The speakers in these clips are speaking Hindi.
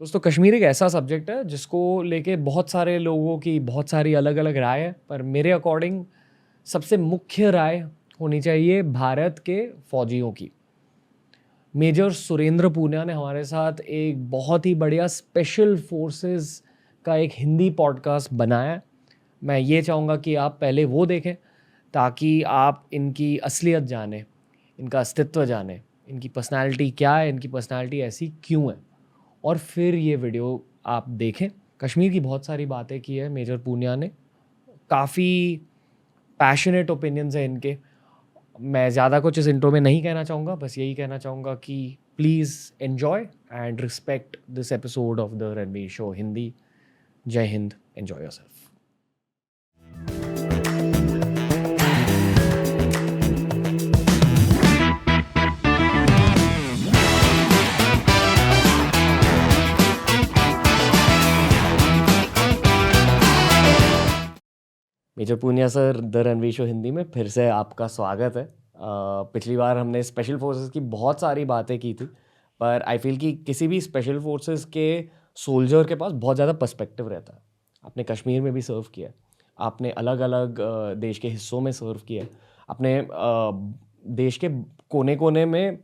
दोस्तों कश्मीर एक ऐसा सब्जेक्ट है जिसको लेके बहुत सारे लोगों की बहुत सारी अलग अलग राय है, पर मेरे अकॉर्डिंग सबसे मुख्य राय होनी चाहिए भारत के फौजियों की। मेजर सुरेंद्र पूनिया ने हमारे साथ एक बहुत ही बढ़िया स्पेशल फोर्सेस का एक हिंदी पॉडकास्ट बनाया है। मैं ये चाहूँगा कि आप पहले वो देखें ताकि आप इनकी असलियत जानें, इनका अस्तित्व जानें, इनकी पर्सनालिटी क्या है, इनकी पर्सनालिटी ऐसी क्यों है, और फिर ये वीडियो आप देखें। कश्मीर की बहुत सारी बातें की है मेजर पूनिया ने, काफ़ी पैशनेट ओपिनियंस है इनके। मैं ज़्यादा कुछ इस इंट्रो में नहीं कहना चाहूँगा, बस यही कहना चाहूँगा कि please enjoy and respect this episode of the Ranveer show Hindi. Jai Hind, enjoy yourself. Major Poonia sir, the Ranveer show Hindi में फिर से आपका स्वागत है। पिछली बार हमने स्पेशल फोर्सेस की बहुत सारी बातें की थी, पर आई फील कि किसी भी स्पेशल फोर्सेस के सोल्जर के पास बहुत ज़्यादा पर्सपेक्टिव रहता है। आपने कश्मीर में भी सर्व किया है, आपने अलग अलग देश के हिस्सों में सर्व किया है, आपने देश के कोने कोने में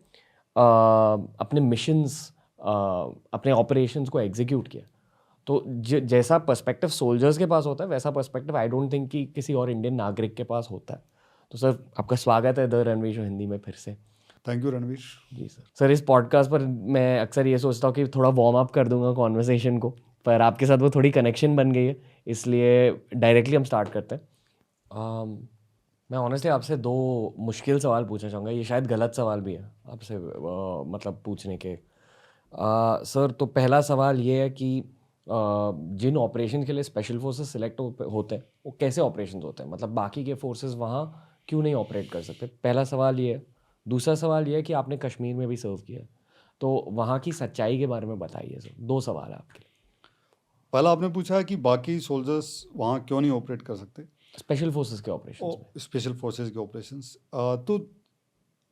अपने मिशंस, अपने ऑपरेशंस को एग्जीक्यूट किया। तो जैसा पर्सपेक्टिव सोल्जर्स के पास होता है, वैसा पर्सपेक्टिव आई डोंट थिंक कि किसी और इंडियन नागरिक के पास होता है। तो सर, आपका स्वागत है द रणवीर शो हिंदी में फिर से। Thank you Ranveer ji sir, इस पॉडकास्ट पर मैं अक्सर ये सोचता हूँ कि थोड़ा वार्म अप कर दूंगा कॉन्वर्सेशन को, पर आपके साथ वो थोड़ी कनेक्शन बन गई है, इसलिए डायरेक्टली हम स्टार्ट करते हैं। मैं ऑनेस्टली आपसे दो मुश्किल सवाल पूछना चाहूँगा। ये शायद गलत सवाल भी है आपसे मतलब पूछने के। सर, तो पहला सवाल ये है कि जिन ऑपरेशन के लिए स्पेशल फोर्सेस सिलेक्ट होते हैं, वो कैसे ऑपरेशन होते हैं, मतलब बाकी के फोर्सेस वहाँ क्यों नहीं ऑपरेट कर सकते? पहला सवाल ये है। दूसरा सवाल ये है कि आपने कश्मीर में भी सर्व किया है, तो वहाँ की सच्चाई के बारे में बताइए सर। दो सवाल है आपके लिए। पहला आपने पूछा है कि बाकी सोल्जर्स वहाँ क्यों नहीं ऑपरेट कर सकते, स्पेशल फोर्सेस के ऑपरेशन में। स्पेशल फोर्सेस के ऑपरेशंस। तो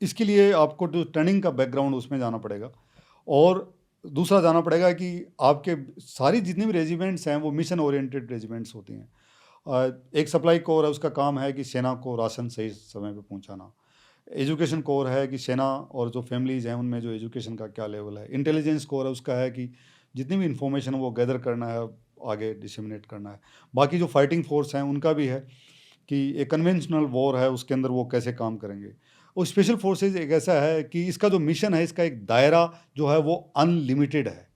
इसके लिए आपको जो ट्रेनिंग का बैकग्राउंड उसमें जाना पड़ेगा, और दूसरा जाना पड़ेगा कि आपके सारी जितनी भी रेजिमेंट्स हैं वो मिशन ओरिएंटेड रेजिमेंट्स होती हैं। एक सप्लाई कोर है, उसका काम है कि सेना को राशन सही समय पे पहुंचाना। एजुकेशन कोर है कि सेना और जो फैमिलीज़ हैं उनमें जो एजुकेशन का क्या लेवल है। इंटेलिजेंस कोर है, उसका है कि जितनी भी इंफॉर्मेशन वो गैदर करना है, आगे डिसमिनेट करना है। बाकी जो फाइटिंग फोर्स हैं उनका भी है कि एक कन्वेंशनल वॉर है उसके अंदर वो कैसे काम करेंगे। और स्पेशल फोर्सेज एक ऐसा है कि इसका जो मिशन है, इसका एक दायरा जो है वो अनलिमिटेड है,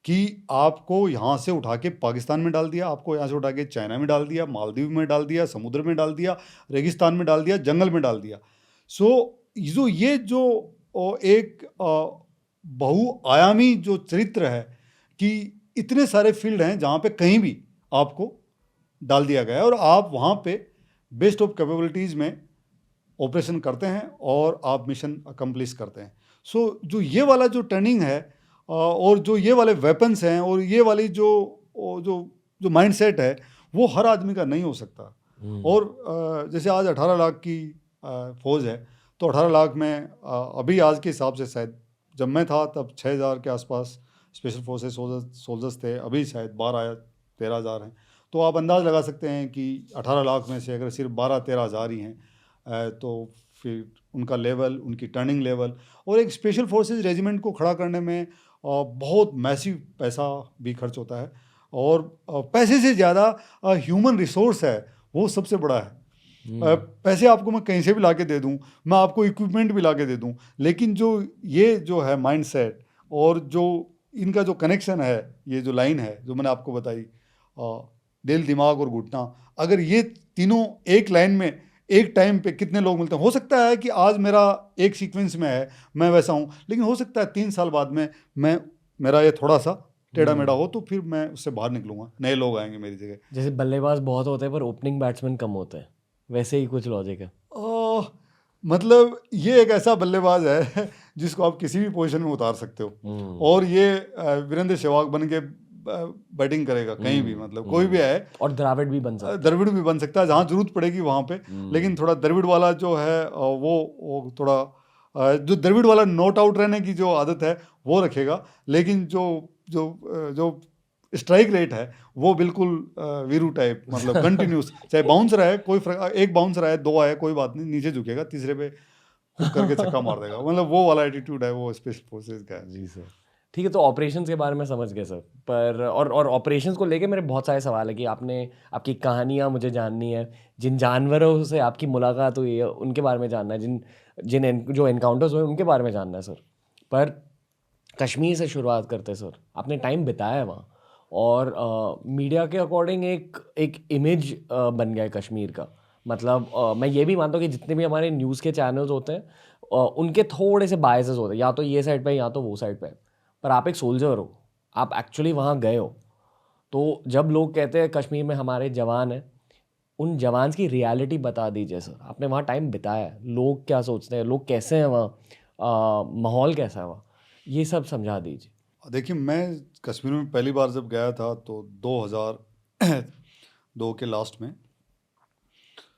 कि आपको यहाँ से उठा के पाकिस्तान में डाल दिया, आपको यहाँ से उठा के चाइना में डाल दिया, मालदीव में डाल दिया, समुद्र में डाल दिया, रेगिस्तान में डाल दिया, जंगल में डाल दिया। सो ये जो एक बहुआयामी जो चरित्र है कि इतने सारे फील्ड हैं जहाँ पे कहीं भी आपको डाल दिया गया है और आप वहाँ पे बेस्ट ऑफ कैपेबिलिटीज़ में ऑपरेशन करते हैं और आप मिशन अकम्प्लिश करते हैं। सो जो ये वाला जो ट्रेनिंग है और जो ये वाले वेपन्स हैं और ये वाली जो जो जो माइंडसेट है, वो हर आदमी का नहीं हो सकता। और जैसे आज 18 लाख की फौज है, तो 18 लाख में अभी आज के हिसाब से शायद जब मैं था तब 6000 के आसपास स्पेशल फोर्सेस सोल्जर्स थे, अभी शायद 12 या 13 हज़ार हैं। तो आप अंदाज़ लगा सकते हैं कि 18 लाख में से अगर सिर्फ 12-13 हज़ार ही हैं, तो फिर उनका लेवल, उनकी टर्निंग लेवल, और एक स्पेशल फोर्सेस रेजिमेंट को खड़ा करने में बहुत मैसिव पैसा भी खर्च होता है। और पैसे से ज़्यादा ह्यूमन रिसोर्स है, वो सबसे बड़ा है। पैसे आपको मैं कहीं से भी ला के दे दूँ, मैं आपको इक्विपमेंट भी ला के दे दूँ, लेकिन जो है माइंडसेट और जो इनका जो कनेक्शन है, ये जो लाइन है जो मैंने आपको बताई, दिल, दिमाग और घुटना, अगर ये तीनों एक लाइन में एक टाइम पे कितने लोग मिलते हैं। हो सकता है कि आज मेरा एक सीक्वेंस में है, मैं वैसा हूँ, लेकिन हो सकता है 3 साल बाद में मेरा ये थोड़ा सा टेढ़ा मेढ़ा हो, तो फिर मैं उससे बाहर निकलूंगा, नए लोग आएंगे मेरी जगह। जैसे बल्लेबाज बहुत होते हैं पर ओपनिंग बैट्समैन कम होते हैं, वैसे ही कुछ लॉजिक है। मतलब ये एक ऐसा बल्लेबाज है जिसको आप किसी भी पोजीशन में उतार सकते हो, और ये वीरेंद्र सहवाग बन के बैटिंग करेगा कहीं भी, मतलब कोई भी है। और द्रविड़ भी बन सकता है, द्रविड़ भी बन सकता है जहाँ जरूरत पड़ेगी वहाँ पे। लेकिन थोड़ा द्रविड़ वाला जो है वो थोड़ा जो द्रविड़ वाला नॉट आउट रहने की जो आदत है वो रखेगा, लेकिन जो जो स्ट्राइक रेट है वो बिल्कुल वीरू टाइप, मतलब कंटिन्यूस, चाहे बाउंसर है कोई फर्क, एक बाउंसर आए, दो आए कोई बात नहीं, नीचे झुकेगा, तीसरे पे हुक करके छक्का मार देगा, मतलब वो वाला एटीट्यूड है वो स्पेशल फोर्सेस का है। जी सर। ठीक है, तो ऑपरेशंस के बारे में समझ गए सर, पर और ऑपरेशंस को लेके मेरे बहुत सारे सवाल है कि आपकी कहानियाँ मुझे जाननी है, जिन जानवरों से आपकी मुलाकात हुई है उनके बारे में जानना है, जो एनकाउंटर्स हुए उनके बारे में जानना है सर। पर कश्मीर से शुरुआत करते हैं सर, आपने टाइम बिताया है वहाँ, और मीडिया के अकॉर्डिंग एक इमेज बन गया है कश्मीर का। मतलब मैं ये भी मानता हूँ कि जितने भी हमारे न्यूज़ के चैनल्स होते हैं उनके थोड़े से बायसेस होते हैं, या तो ये साइड पे या तो वो साइड पे। पर आप एक सोल्जर हो, आप एक्चुअली वहाँ गए हो, तो जब लोग कहते हैं कश्मीर में हमारे जवान हैं, उन जवान की रियलिटी बता दीजिए सर। आपने वहाँ टाइम बिताया है, लोग क्या सोचते हैं, लोग कैसे हैं वहाँ, माहौल कैसा है वहाँ, ये सब समझा दीजिए। देखिए, मैं कश्मीर में पहली बार जब गया था तो 2002 के लास्ट में।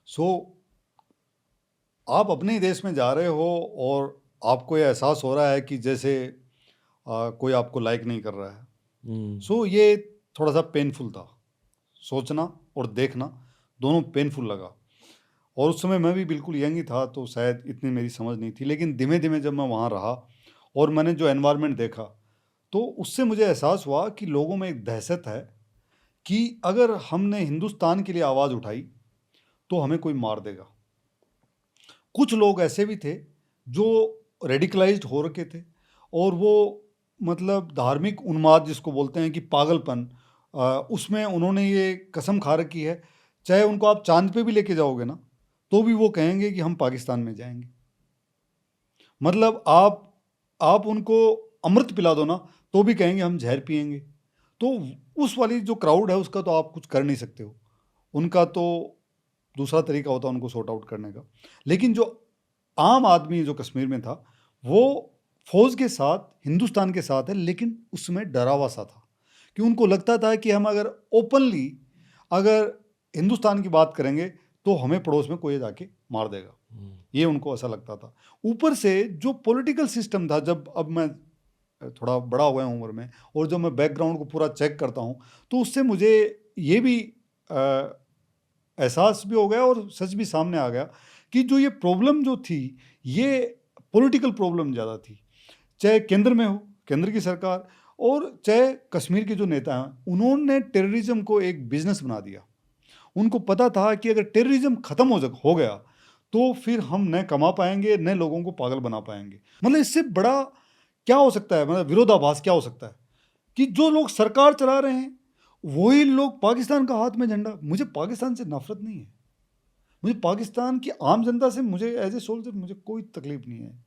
सो आप अपने ही देश में जा रहे हो और आपको ये एहसास हो रहा है कि जैसे कोई आपको लाइक नहीं कर रहा है। सो ये थोड़ा सा पेनफुल था, सोचना और देखना दोनों पेनफुल लगा। और उस समय मैं भी बिल्कुल यंग ही था, तो शायद इतनी मेरी समझ नहीं थी, लेकिन धीमे धीमे जब मैं वहाँ रहा और मैंने जो एनवायरनमेंट देखा, तो उससे मुझे एहसास हुआ कि लोगों में एक दहशत है कि अगर हमने हिंदुस्तान के लिए आवाज़ उठाई तो हमें कोई मार देगा। कुछ लोग ऐसे भी थे जो रेडिकलाइज्ड हो रखे थे, और वो मतलब धार्मिक उन्माद जिसको बोलते हैं कि पागलपन, उसमें उन्होंने ये कसम खा रखी है, चाहे उनको आप चांद पे भी लेके जाओगे ना तो भी वो कहेंगे कि हम पाकिस्तान में जाएंगे। मतलब आप उनको अमृत पिला दो ना तो भी कहेंगे हम जहर पिएंगे। तो उस वाली जो क्राउड है उसका तो आप कुछ कर नहीं सकते हो, उनका तो दूसरा तरीका होता है उनको सॉर्ट आउट करने का। लेकिन जो आम आदमी जो कश्मीर में था वो फौज के साथ, हिंदुस्तान के साथ है, लेकिन उसमें डरावा सा था कि उनको लगता था कि हम अगर ओपनली अगर हिंदुस्तान की बात करेंगे तो हमें पड़ोस में कोई जाके मार देगा, ये उनको ऐसा लगता था। ऊपर से जो पॉलिटिकल सिस्टम था, जब अब मैं थोड़ा बड़ा हुआ हूँ उम्र में और जब मैं बैकग्राउंड को पूरा चेक करता हूँ तो उससे मुझे ये भी एहसास भी हो गया और सच भी सामने आ गया कि जो ये प्रॉब्लम जो थी ये पॉलिटिकल प्रॉब्लम ज़्यादा थी। चाहे केंद्र में हो, केंद्र की सरकार, और चाहे कश्मीर के जो नेता हैं, उन्होंने टेररिज्म को एक बिजनेस बना दिया। उनको पता था कि अगर टेररिज्म ख़त्म हो गया तो फिर हम न कमा पाएंगे न लोगों को पागल बना पाएंगे। मतलब इससे बड़ा क्या हो सकता है, मतलब विरोधाभास क्या हो सकता है कि जो लोग सरकार चला रहे हैं वही लोग पाकिस्तान का हाथ में झंडा। मुझे पाकिस्तान से नफरत नहीं है, मुझे पाकिस्तान की आम जनता से, मुझे एज ए सोल्जर मुझे कोई तकलीफ नहीं है,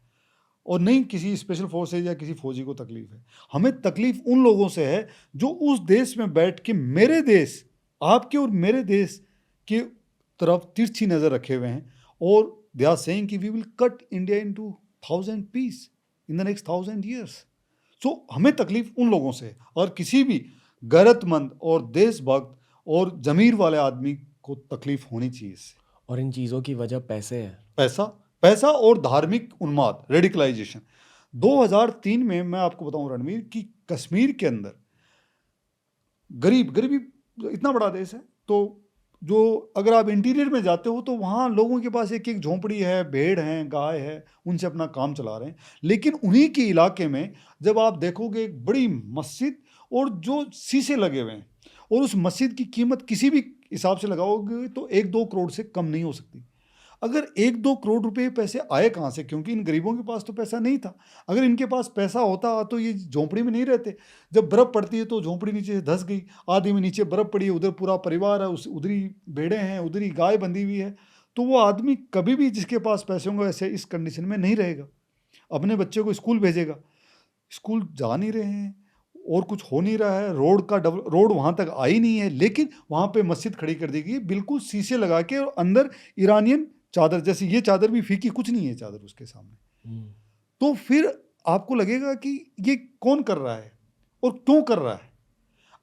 और नहीं किसी स्पेशल फोर्सेज या किसी फौजी को तकलीफ है। हमें तकलीफ उन लोगों से है जो उस देश में बैठ के मेरे देश, आपके और मेरे देश के तरफ तिरछी नज़र रखे हुए हैं, और दे आर सेइंग कि we will cut India into 1000 piece in the next 1000 years. सो हमें तकलीफ उन लोगों से है, और किसी भी गैरतमंद और देशभक्त और जमीर वाले आदमी को तकलीफ होनी चाहिए इससे। और इन चीज़ों की वजह पैसे है, पैसा और धार्मिक उन्माद, रेडिकलाइजेशन। 2003 में मैं आपको बताऊं रणवीर कि कश्मीर के अंदर गरीबी, इतना बड़ा देश है, तो जो अगर आप इंटीरियर में जाते हो तो वहाँ लोगों के पास एक एक झोंपड़ी है, भेड़ हैं, गाय है, उनसे अपना काम चला रहे हैं। लेकिन उन्हीं के इलाके में जब आप देखोगे एक बड़ी मस्जिद और जो शीशे लगे हुए हैं, और उस मस्जिद की कीमत किसी भी हिसाब से लगाओगे तो 1-2 करोड़ से कम नहीं हो सकती। अगर 1-2 करोड़ रुपए पैसे आए कहाँ से, क्योंकि इन गरीबों के पास तो पैसा नहीं था। अगर इनके पास पैसा होता तो ये झोंपड़ी में नहीं रहते। जब बर्फ़ पड़ती है तो झोंपड़ी नीचे से धंस गई, आधी में नीचे बर्फ़ पड़ी है, उधर पूरा परिवार है, उधर ही भेड़ें हैं, उधर ही गाय बंधी हुई है, तो वो आदमी कभी भी जिसके पास पैसे होंगे ऐसे इस कंडीशन में नहीं रहेगा। अपने बच्चे को स्कूल भेजेगा, स्कूल जा नहीं रहे हैं और कुछ हो नहीं रहा है, रोड वहाँ तक आई नहीं है, लेकिन वहाँ पे मस्जिद खड़ी कर दी गई बिल्कुल शीशे लगा के, और अंदर ईरानियन चादर, जैसे ये चादर भी फीकी, कुछ नहीं है चादर उसके सामने। तो फिर आपको लगेगा कि ये कौन कर रहा है और क्यों कर रहा है।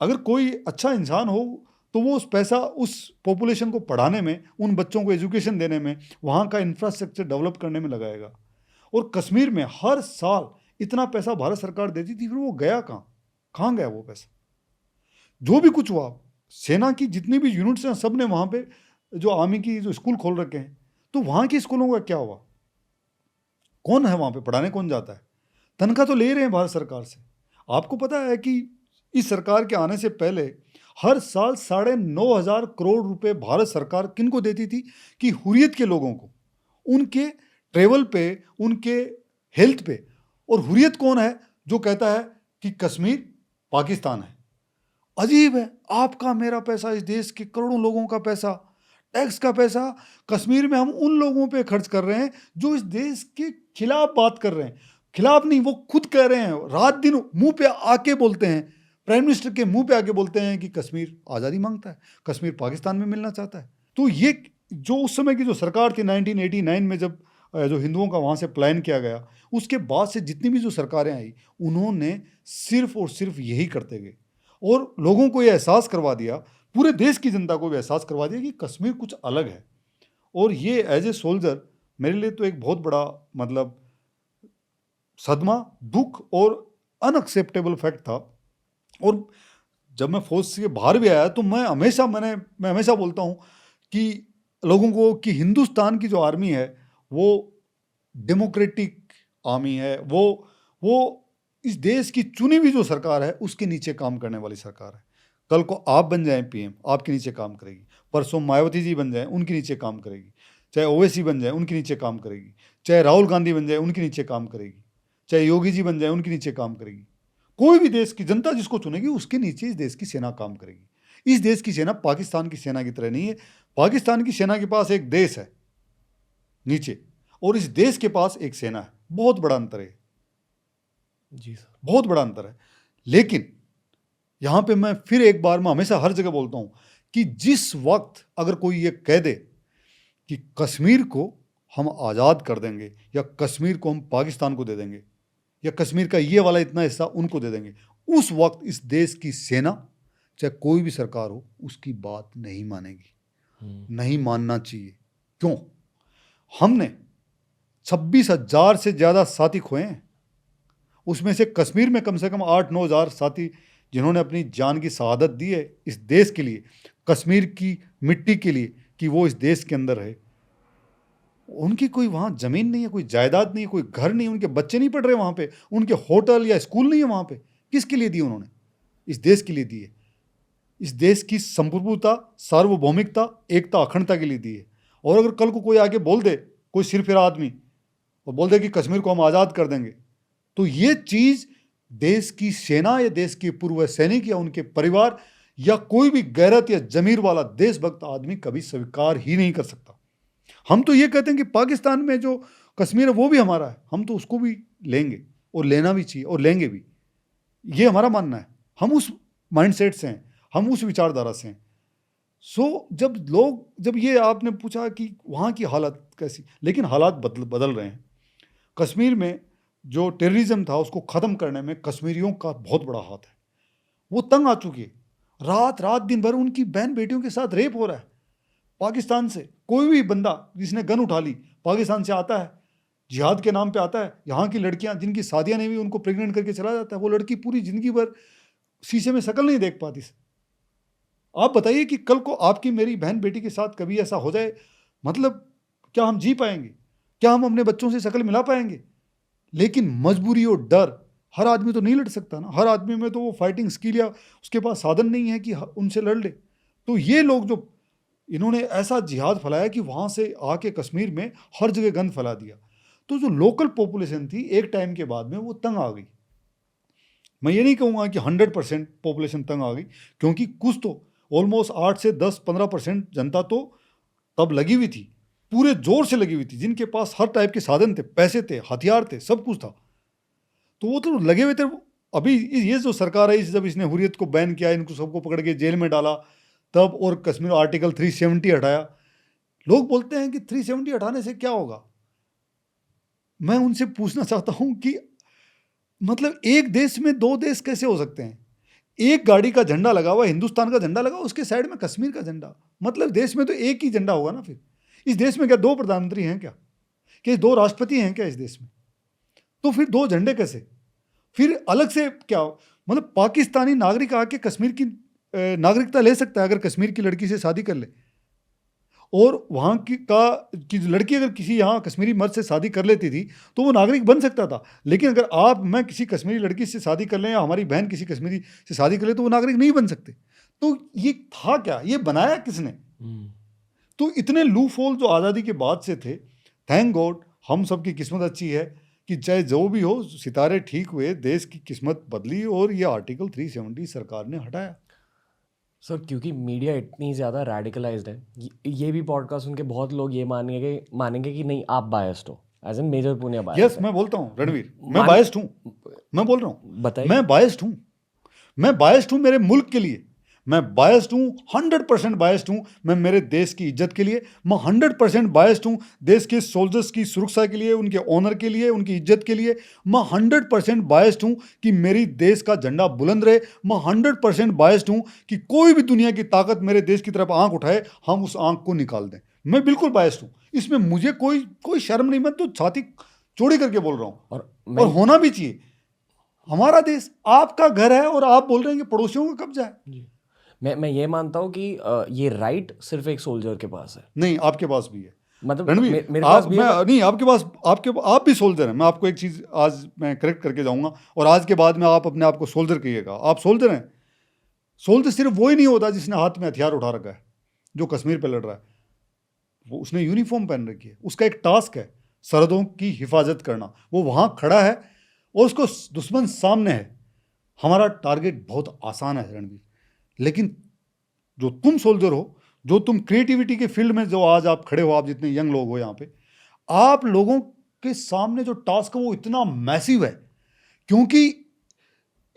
अगर कोई अच्छा इंसान हो तो वो उस पैसा उस पॉपुलेशन को पढ़ाने में, उन बच्चों को एजुकेशन देने में, वहाँ का इंफ्रास्ट्रक्चर डेवलप करने में लगाएगा। और कश्मीर में हर साल इतना पैसा भारत सरकार देती थी, फिर वो गया कहाँ? कहाँ गया वो पैसा? जो भी कुछ हुआ, सेना की जितनी भी यूनिट्स हैं सब ने वहाँ पे जो आर्मी की जो स्कूल खोल रखे हैं, तो वहाँ के स्कूलों का क्या हुआ? कौन है वहाँ पे पढ़ाने, कौन जाता है? तनख्वाह तो ले रहे हैं भारत सरकार से। आपको पता है कि इस सरकार के आने से पहले हर साल 9,500 करोड़ रुपए भारत सरकार किनको देती थी? कि हुर्रियत के लोगों को, उनके ट्रेवल पे, उनके हेल्थ पे। और हुर्रियत कौन है जो कहता है कि कश्मीर पाकिस्तान है? अजीब है, आपका मेरा पैसा, इस देश के करोड़ों लोगों का पैसा, टैक्स का पैसा कश्मीर में हम उन लोगों पे खर्च कर रहे हैं जो इस देश के खिलाफ बात कर रहे हैं। खिलाफ नहीं, वो खुद कह रहे हैं, रात दिन मुंह पे आके बोलते हैं, प्राइम मिनिस्टर के मुंह पे आके बोलते हैं कि कश्मीर आज़ादी मांगता है, कश्मीर पाकिस्तान में मिलना चाहता है। तो ये जो उस समय की जो सरकार थी 1989 में, जब जो हिंदुओं का वहाँ से प्लान किया गया, उसके बाद से जितनी भी जो सरकारें आई, उन्होंने सिर्फ और सिर्फ यही करते गए और लोगों को ये एहसास करवा दिया, पूरे देश की जनता को भी एहसास करवा दिया कि कश्मीर कुछ अलग है। और ये एज ए सोल्जर मेरे लिए तो एक बहुत बड़ा मतलब सदमा, दुख और अनएक्सेप्टेबल फैक्ट था। और जब मैं फौज से बाहर भी आया तो मैं हमेशा बोलता हूँ कि लोगों को कि हिंदुस्तान की जो आर्मी है वो डेमोक्रेटिक आर्मी है, वो इस देश की चुनी हुई जो सरकार है उसके नीचे काम करने वाली सरकार है। कल को आप बन जाएं पीएम, आपके नीचे काम करेगी। परसों मायावती जी बन जाएं, उनके नीचे काम करेगी। चाहे ओवैसी बन जाए, उनके नीचे काम करेगी। चाहे राहुल गांधी बन जाए, उनके नीचे काम करेगी। चाहे योगी जी बन जाए, उनके नीचे काम करेगी। कोई भी देश की जनता जिसको चुनेगी उसके नीचे इस देश की सेना काम करेगी। इस देश की सेना पाकिस्तान की सेना की तरह नहीं है। पाकिस्तान की सेना के पास एक देश है नीचे, और इस देश के पास एक सेना है। बहुत बड़ा अंतर है जी सर, बहुत बड़ा अंतर है। लेकिन यहाँ पे मैं फिर एक बार, मैं हमेशा हर जगह बोलता हूँ कि जिस वक्त अगर कोई ये कह दे कि कश्मीर को हम आज़ाद कर देंगे या कश्मीर को हम पाकिस्तान को दे देंगे या कश्मीर का ये वाला इतना हिस्सा उनको दे देंगे, उस वक्त इस देश की सेना, चाहे कोई भी सरकार हो, उसकी बात नहीं मानेगी। नहीं मानना चाहिए। क्यों? हमने 26,000 से ज़्यादा साथी खोए हैं। उसमें से कश्मीर में कम से कम 8-9 हज़ार साथी जिन्होंने अपनी जान की शहादत दी है इस देश के लिए, कश्मीर की मिट्टी के लिए, कि वो इस देश के अंदर है। उनकी कोई वहाँ ज़मीन नहीं है, कोई जायदाद नहीं है, कोई घर नहीं है, उनके बच्चे नहीं पढ़ रहे वहाँ पे, उनके होटल या स्कूल नहीं है वहाँ पे। किसके लिए दिए उन्होंने? इस देश के लिए दिए। इस देश की संप्रभुता, सार्वभौमिकता, एकता, अखंडता के लिए दिए। और अगर कल को कोई आके बोल दे, कोई सिरफिरा आदमी, और बोल दे कि कश्मीर को हम आज़ाद कर देंगे, तो ये चीज़ देश की सेना या देश के पूर्व सैनिक या उनके परिवार या कोई भी गैरत या जमीर वाला देशभक्त आदमी कभी स्वीकार ही नहीं कर सकता। हम तो ये कहते हैं कि पाकिस्तान में जो कश्मीर है वो भी हमारा है, हम तो उसको भी लेंगे और लेना भी चाहिए और लेंगे भी। ये हमारा मानना है। हम उस माइंडसेट से हैं, हम उस विचारधारा से हैं। जब ये आपने पूछा कि वहाँ की हालत कैसी, लेकिन हालात बदल रहे हैं। कश्मीर में जो टेररिज्म था उसको ख़त्म करने में कश्मीरियों का बहुत बड़ा हाथ है। वो तंग आ चुकी है। रात रात दिन भर उनकी बहन बेटियों के साथ रेप हो रहा है। पाकिस्तान से कोई भी बंदा जिसने गन उठा ली पाकिस्तान से आता है, जिहाद के नाम पे आता है। यहाँ की लड़कियाँ जिनकी शादियाँ नहीं हुई उनको प्रेग्नेंट करके चला जाता है। वो लड़की पूरी ज़िंदगी भर शीशे में शक्ल नहीं देख पाती। आप बताइए कि कल को आपकी मेरी बहन बेटी के साथ कभी ऐसा हो जाए, मतलब क्या हम जी पाएंगे? क्या हम अपने बच्चों से शक्ल मिला पाएंगे? लेकिन मजबूरी और डर, हर आदमी तो नहीं लड़ सकता ना। हर आदमी में तो वो फाइटिंग स्किल या उसके पास साधन नहीं है कि उनसे लड़ ले। तो ये लोग जो इन्होंने ऐसा जिहाद फैलाया कि वहाँ से आके कश्मीर में हर जगह गन फैला दिया, तो जो लोकल पॉपुलेशन थी एक टाइम के बाद में वो तंग आ गई। मैं ये नहीं कहूँगा कि 100% पॉपुलेशन तंग आ गई, क्योंकि कुछ तो ऑलमोस्ट 8 से 10-15% जनता तो तब लगी हुई थी, पूरे जोर से लगी हुई थी, जिनके पास हर टाइप के साधन थे, पैसे थे, हथियार थे, सब कुछ था। तो वो तो लगे हुए थे। अभी ये जो सरकार है, जब इसने हुर्रियत को बैन किया, इनको सबको पकड़ के जेल में डाला तब, और कश्मीर आर्टिकल 370 हटाया। लोग बोलते हैं कि 370 हटाने से क्या होगा। मैं उनसे पूछना चाहता हूँ कि मतलब एक देश में दो देश कैसे हो सकते हैं? एक गाड़ी का झंडा लगा हुआ, हिंदुस्तान का झंडा लगा, उसके साइड में कश्मीर का झंडा, मतलब देश में तो एक ही झंडा होगा ना। फिर इस देश में क्या दो प्रधानमंत्री हैं क्या? कि दो राष्ट्रपति हैं क्या इस देश में? तो फिर दो झंडे कैसे? फिर अलग से क्या? मतलब पाकिस्तानी नागरिक आके कश्मीर की नागरिकता ले सकता है अगर कश्मीर की लड़की से शादी कर ले, और वहाँ की लड़की अगर किसी यहाँ कश्मीरी मर्द से शादी कर लेती थी तो वो नागरिक बन सकता था। लेकिन अगर मैं किसी कश्मीरी लड़की से शादी कर लें या हमारी बहन किसी कश्मीरी से शादी कर ले तो वो नागरिक नहीं बन सकते। तो ये था क्या, ये बनाया किसने? तो इतने लूप होल जो आज़ादी के बाद से थे, थैंक गॉड हम सबकी किस्मत अच्छी है कि चाहे जो भी हो सितारे ठीक हुए, देश की किस्मत बदली और ये आर्टिकल 370 सरकार ने हटाया। सर क्योंकि मीडिया इतनी ज़्यादा रेडिकलाइज्ड है, ये भी पॉडकास्ट सुन के बहुत लोग ये मानेंगे कि नहीं आप बायस्ड हो, as an Major Punia biased. Yes, मैं बोलता हूँ रणवीर, मैं बायस्ड हूँ, मैं बोल रहा हूँ, बताइए। मैं बायस्ड हूँ मेरे मुल्क के लिए, मैं बायस्ड हूँ, 100% बायस्ड हूँ मैं मेरे देश की इज्जत के लिए, मैं 100% बायस्ड हूँ देश के सोल्जर्स की सुरक्षा के लिए, उनके ऑनर के लिए, उनकी इज्जत के लिए, मैं 100% बायस्ड हूँ कि मेरी देश का झंडा बुलंद रहे, मैं 100% बायस्ड हूँ कि कोई भी दुनिया की ताकत मेरे देश की तरफ आंख उठाए हम उस आंख को निकाल दें। मैं बिल्कुल बायस्ड हूँ, इसमें मुझे कोई शर्म नहीं, मैं तो छाती चौड़ी करके बोल रहा हूँ, और होना भी चाहिए। हमारा देश आपका घर है और आप बोल रहे हैं कि पड़ोसियों का कब्जा है। मैं ये मानता हूँ कि ये राइट सिर्फ एक सोल्जर के पास है। नहीं, आपके पास भी है, मतलब रणवीर, मेरे पास भी है। नहीं, आपके पास, आप भी सोल्जर हैं। मैं आपको एक चीज़ आज मैं करेक्ट करके जाऊंगा, और आज के बाद में आप अपने आप को सोल्जर कहिएगा। आप सोल्जर हैं। सोल्जर सिर्फ वो ही नहीं होता जिसने हाथ में हथियार उठा रखा है, जो कश्मीर पे लड़ रहा है, वो उसने यूनिफॉर्म पहन रखी है, उसका एक टास्क है सरहदों की हिफाजत करना। वो वहाँ खड़ा है और उसको दुश्मन सामने है। हमारा टारगेट बहुत आसान है रणवीर, लेकिन जो तुम सोल्जर हो, जो तुम क्रिएटिविटी के फील्ड में जो आज आप खड़े हो, आप जितने यंग लोग हो यहाँ पे, आप लोगों के सामने जो टास्क है वो इतना मैसिव है, क्योंकि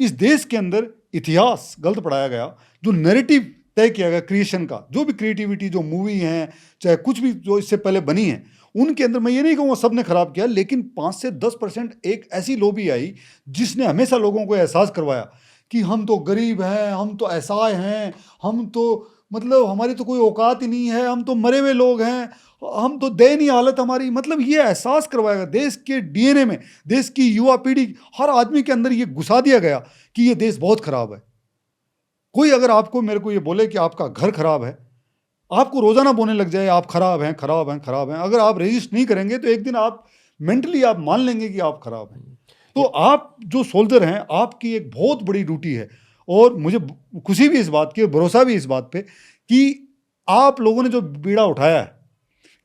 इस देश के अंदर इतिहास गलत पढ़ाया गया, जो नैरेटिव तय किया गया क्रिएशन का, जो भी क्रिएटिविटी, जो मूवी हैं, चाहे कुछ भी जो इससे पहले बनी है, उनके अंदर मैं ये नहीं कहूँगा सब ने खराब किया, लेकिन 5 से 10% एक ऐसी लॉबी आई जिसने हमेशा लोगों को एहसास करवाया कि हम तो गरीब हैं, हम तो असहाय हैं, हम तो मतलब हमारी तो कोई औकात ही नहीं है, हम तो मरे हुए लोग हैं, हम तो दयनीय हालत हमारी। मतलब ये एहसास करवाएगा देश के डीएनए में, देश की युवा पीढ़ी, हर आदमी के अंदर ये घुसा दिया गया कि ये देश बहुत खराब है। कोई अगर आपको मेरे को ये बोले कि आपका घर खराब है, आपको रोजाना बोलने लग जाए आप खराब हैं, खराब हैं, खराब हैं, अगर आप रजिस्ट नहीं करेंगे तो एक दिन आप मेंटली आप मान लेंगे कि आप खराब हैं। तो आप जो सोल्जर हैं, आपकी एक बहुत बड़ी ड्यूटी है, और मुझे खुशी भी इस बात की, भरोसा भी इस बात पे कि आप लोगों ने जो बीड़ा उठाया है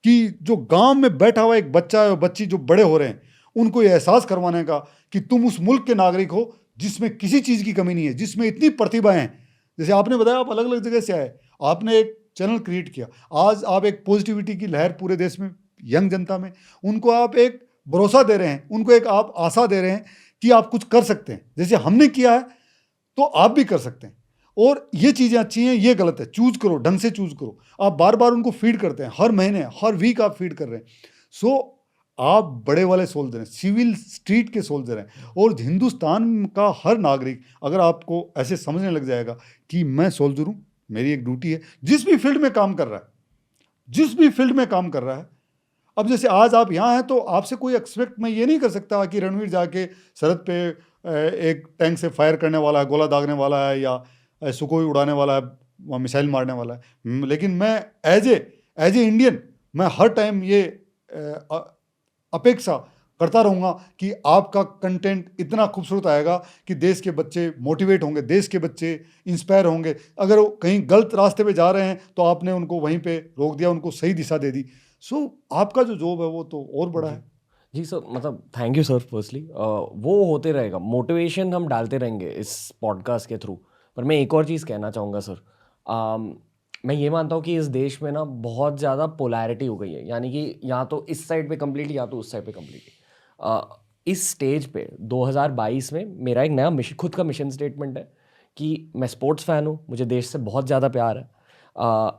कि जो गांव में बैठा हुआ एक बच्चा है और बच्ची जो बड़े हो रहे हैं, उनको ये एहसास करवाने का कि तुम उस मुल्क के नागरिक हो जिसमें किसी चीज़ की कमी नहीं है, जिसमें इतनी प्रतिभाएं हैं। जैसे आपने बताया आप अलग अलग जगह से आए, आपने एक चैनल क्रिएट किया, आज आप एक पॉजिटिविटी की लहर पूरे देश में, यंग जनता में, उनको आप एक भरोसा दे रहे हैं, उनको एक आप आशा दे रहे हैं कि आप कुछ कर सकते हैं। जैसे हमने किया है तो आप भी कर सकते हैं, और ये चीज़ें अच्छी हैं, ये गलत है। चूज करो, ढंग से चूज करो। आप बार बार उनको फीड करते हैं, हर महीने, हर वीक आप फीड कर रहे हैं। सो आप बड़े वाले सोल्जर हैं, सिविल स्ट्रीट के सोल्जर हैं, और हिंदुस्तान का हर नागरिक अगर आपको ऐसे समझने लग जाएगा कि मैं सोल्जर हूँ, मेरी एक ड्यूटी है, जिस भी फील्ड में काम कर रहा है, जिस भी फील्ड में काम कर रहा है। अब जैसे आज आप यहाँ हैं तो आपसे कोई एक्सपेक्ट मैं ये नहीं कर सकता कि रणवीर जाके सरहद पे एक टैंक से फायर करने वाला है, गोला दागने वाला है, या सुकोई उड़ाने वाला है, वहाँ मिसाइल मारने वाला है। लेकिन मैं एज ए इंडियन मैं हर टाइम ये अपेक्षा करता रहूँगा कि आपका कंटेंट इतना खूबसूरत आएगा कि देश के बच्चे मोटिवेट होंगे, देश के बच्चे इंस्पायर होंगे। अगर वो कहीं गलत रास्ते पे जा रहे हैं तो आपने उनको वहीं पे रोक दिया, उनको सही दिशा दे दी। सो आपका जो जॉब है वो तो और बड़ा है। जी सर, मतलब थैंक यू सर फर्स्टली। वो होते रहेगा, मोटिवेशन हम डालते रहेंगे इस पॉडकास्ट के थ्रू। पर मैं एक और चीज़ कहना चाहूँगा सर, मैं ये मानता हूँ कि इस देश में ना बहुत ज़्यादा पोलैरिटी हो गई है, यानी कि या तो इस साइड पे कम्प्लीटली या तो उस साइड पे कम्प्लीटली। इस स्टेज पे 2022 में मेरा एक नया मिशन, खुद का मिशन स्टेटमेंट है कि मैं स्पोर्ट्स फ़ैन हूँ, मुझे देश से बहुत ज़्यादा प्यार है।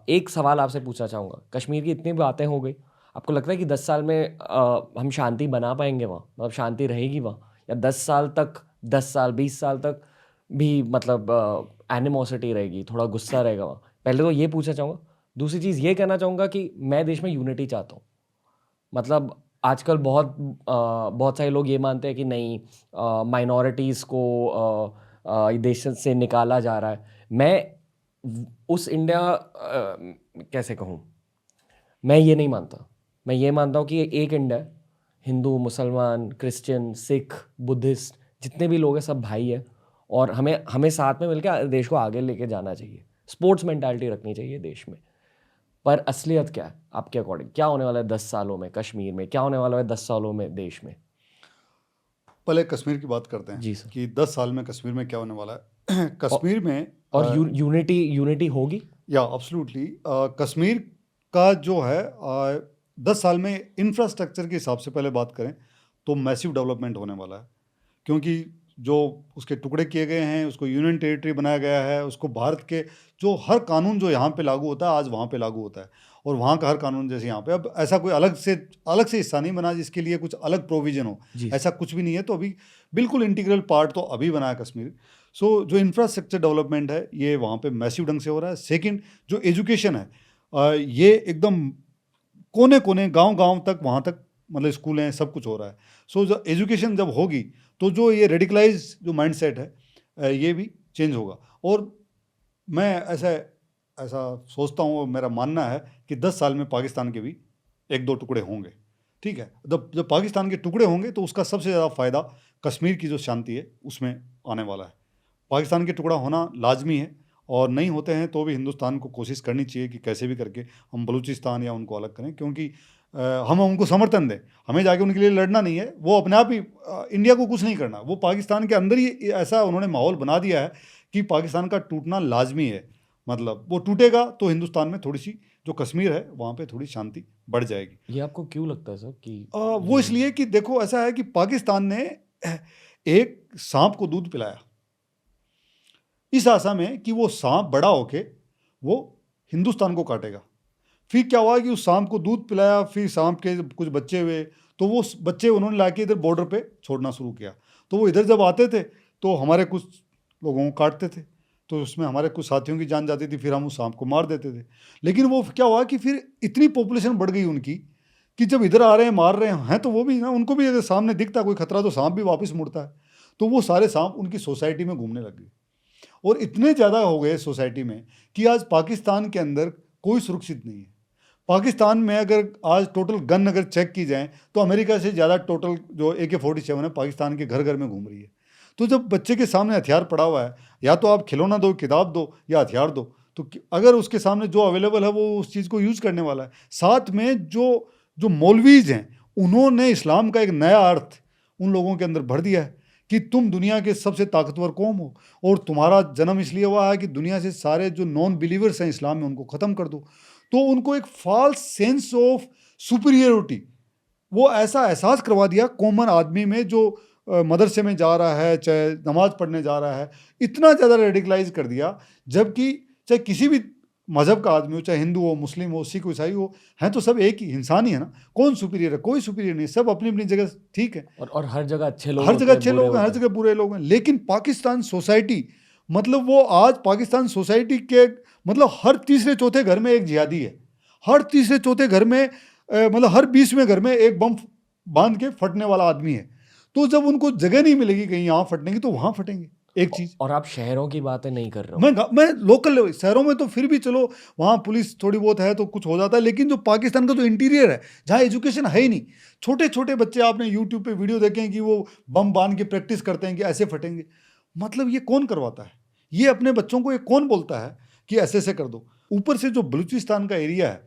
एक सवाल आपसे पूछना चाहूँगा, कश्मीर की इतनी बातें हो गई, आपको लगता है कि 10 साल में हम शांति बना पाएंगे वहाँ, मतलब शांति रहेगी वहाँ, या 10 साल तक, 10 साल 20 साल तक भी मतलब एनिमोसिटी रहेगी, थोड़ा गुस्सा रहेगा वहाँ? पहले तो ये पूछना चाहूँगा। दूसरी चीज़ ये कहना चाहूँगा कि मैं देश में यूनिटी चाहता हूँ। मतलब आजकल बहुत सारे लोग ये मानते हैं कि नहीं, माइनॉरिटीज़ को देश से निकाला जा रहा है। मैं उस इंडिया कैसे कहूँ, मैं ये नहीं मानता। मैं ये मानता हूँ कि एक इंडिया है, हिंदू, मुसलमान, क्रिश्चियन, सिख, बुद्धिस्ट, जितने भी लोग हैं सब भाई है, और हमें साथ में मिलकर देश को आगे लेके जाना चाहिए। स्पोर्ट्स मेंटालिटी रखनी चाहिए देश में। पर असलियत क्या है आपके अकॉर्डिंग? क्या होने वाला है 10 सालों में कश्मीर में? क्या होने वाला है 10 सालों में देश में? पहले कश्मीर की बात करते हैं जी सर। कि 10 साल में कश्मीर में क्या होने वाला है। कश्मीर में और यूनिटी होगी? या एब्सोल्युटली कश्मीर का जो है 10 साल में इंफ्रास्ट्रक्चर के हिसाब से पहले बात करें तो मैसिव डेवलपमेंट होने वाला है, क्योंकि जो उसके टुकड़े किए गए हैं, उसको यूनियन टेरिटरी बनाया गया है, उसको भारत के जो हर कानून जो यहाँ पे लागू होता है आज वहाँ पे लागू होता है, और वहाँ का हर कानून जैसे यहाँ पे। अब ऐसा कोई अलग से हिस्सा नहीं बना जिसके लिए कुछ अलग प्रोविजन हो, ऐसा कुछ भी नहीं है। तो अभी बिल्कुल इंटीग्रल पार्ट तो अभी बना है कश्मीर। सो जो इंफ्रास्ट्रक्चर डेवलपमेंट है ये वहाँ पे मैसिव ढंग से हो रहा है। सेकंड, जो एजुकेशन है ये एकदम कोने कोने गांव तक, वहाँ तक मतलब स्कूल हैं, सब कुछ हो रहा है। सो जो एजुकेशन जब होगी तो जो ये रेडिकलाइज जो माइंडसेट है ये भी चेंज होगा। और मैं ऐसा सोचता हूँ, मेरा मानना है कि 10 साल में पाकिस्तान के भी 1-2 टुकड़े होंगे, ठीक है। जब पाकिस्तान के टुकड़े होंगे तो उसका सबसे ज़्यादा फ़ायदा कश्मीर की जो शांति है उसमें आने वाला है। पाकिस्तान के टुकड़ा होना लाजमी है, और नहीं होते हैं तो भी हिंदुस्तान को कोशिश करनी चाहिए कि कैसे भी करके हम बलूचिस्तान या उनको अलग करें, क्योंकि हम उनको समर्थन दें। हमें जाके उनके लिए लड़ना नहीं है, वो अपने आप ही इंडिया को कुछ नहीं करना। वो पाकिस्तान के अंदर ही ऐसा उन्होंने माहौल बना दिया है कि पाकिस्तान का टूटना लाजमी है। मतलब वो टूटेगा तो हिंदुस्तान में थोड़ी सी जो कश्मीर है वहाँ पे थोड़ी शांति बढ़ जाएगी। ये आपको क्यों लगता है सर कि वो इसलिए कि देखो ऐसा है कि पाकिस्तान ने एक सांप को दूध पिलाया इस आशा में कि वो सांप बड़ा होके वो हिंदुस्तान को काटेगा। फिर क्या हुआ कि उस सांप को दूध पिलाया, फिर सांप के कुछ बच्चे हुए, तो वो बच्चे उन्होंने लाके इधर बॉर्डर पे छोड़ना शुरू किया। तो वो इधर जब आते थे तो हमारे कुछ लोगों को काटते थे, तो उसमें हमारे कुछ साथियों की जान जाती थी, फिर हम उस सांप को मार देते थे। लेकिन वो क्या हुआ कि फिर इतनी पॉपुलेशन बढ़ गई उनकी कि जब इधर आ रहे हैं मार रहे हैं तो वो भी ना, उनको भी अगर सामने दिखता कोई खतरा तो सांप भी वापस मुड़ता है। तो वो सारे सांप उनकी सोसाइटी में घूमने लग गए, और इतने ज़्यादा हो गए सोसाइटी में कि आज पाकिस्तान के अंदर कोई सुरक्षित नहीं है। पाकिस्तान में अगर आज टोटल गन अगर चेक की जाए तो अमेरिका से ज़्यादा टोटल जो AK-47 है पाकिस्तान के घर घर में घूम रही है। तो जब बच्चे के सामने हथियार पड़ा हुआ है, या तो आप खिलौना दो, किताब दो, या हथियार दो, तो अगर उसके सामने जो अवेलेबल है वो उस चीज़ को यूज़ करने वाला है। साथ में जो मौलवीज हैं उन्होंने इस्लाम का एक नया अर्थ उन लोगों के अंदर भर दिया है कि तुम दुनिया के सबसे ताकतवर कौम हो, और तुम्हारा जन्म इसलिए हुआ है कि दुनिया से सारे जो नॉन बिलीवर्स हैं इस्लाम में उनको ख़त्म कर दो। तो उनको एक फॉल्स सेंस ऑफ सुपीरियरिटी वो ऐसा एहसास करवा दिया कॉमन आदमी में, जो मदरसे में जा रहा है, चाहे नमाज पढ़ने जा रहा है, इतना ज़्यादा रेडिकलाइज कर दिया। जबकि चाहे किसी भी मज़हब का आदमी हो, चाहे हिंदू हो, मुस्लिम हो, सिख हो, ईसाई हो, हैं तो सब एक ही इंसान ही है ना। कौन सुपीरियर है? कोई सुपीरियर नहीं, सब अपनी अपनी जगह ठीक है। और हर जगह अच्छे लोग हर जगह अच्छे बुरे लोग हैं, हर होते हैं। जगह बुरे लोग हैं। लेकिन पाकिस्तान सोसाइटी मतलब वो आज पाकिस्तान सोसाइटी के मतलब हर तीसरे चौथे घर में एक जिहादी है, हर तीसरे चौथे घर में मतलब हर 20वें घर में एक बम बांध के फटने वाला आदमी है। तो जब उनको जगह नहीं मिलेगी कहीं यहाँ फटने की तो वहाँ फटेंगे। एक चीज़, और आप शहरों की बातें नहीं कर रहे हो। मैं लोकल लेवल शहरों में तो फिर भी चलो वहाँ पुलिस थोड़ी बहुत है तो कुछ हो जाता है, लेकिन जो पाकिस्तान का जो इंटीरियर है जहाँ एजुकेशन है ही नहीं, छोटे छोटे बच्चे आपने यूट्यूब पे वीडियो देखे हैं कि वो बम बांध के प्रैक्टिस करते हैं कि ऐसे फटेंगे। मतलब ये कौन करवाता है? ये अपने बच्चों को ये कौन बोलता है कि ऐसे ऐसे कर दो? ऊपर से जो बलूचिस्तान का एरिया है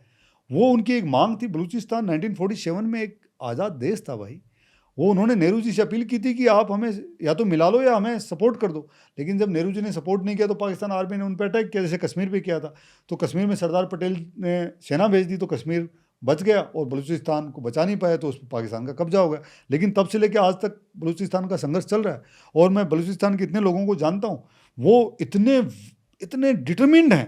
वो उनकी एक मांग थी। बलूचिस्तान 1947 में एक आज़ाद देश था भाई। वो उन्होंने नेहरू जी से अपील की थी कि आप हमें या तो मिला लो या हमें सपोर्ट कर दो। लेकिन जब नेहरू जी ने सपोर्ट नहीं किया तो पाकिस्तान आर्मी ने उन पर अटैक किया, जैसे कश्मीर पे किया था। तो कश्मीर में सरदार पटेल ने सेना भेज दी तो कश्मीर बच गया, और बलूचिस्तान को बचा नहीं पाया तो उस पर पाकिस्तान का कब्जा हो गया। लेकिन तब से लेकर आज तक बलूचिस्तान का संघर्ष चल रहा है। और मैं बलूचिस्तान के इतने लोगों को जानता हूँ, वो इतने डिटरमिन्ड हैं,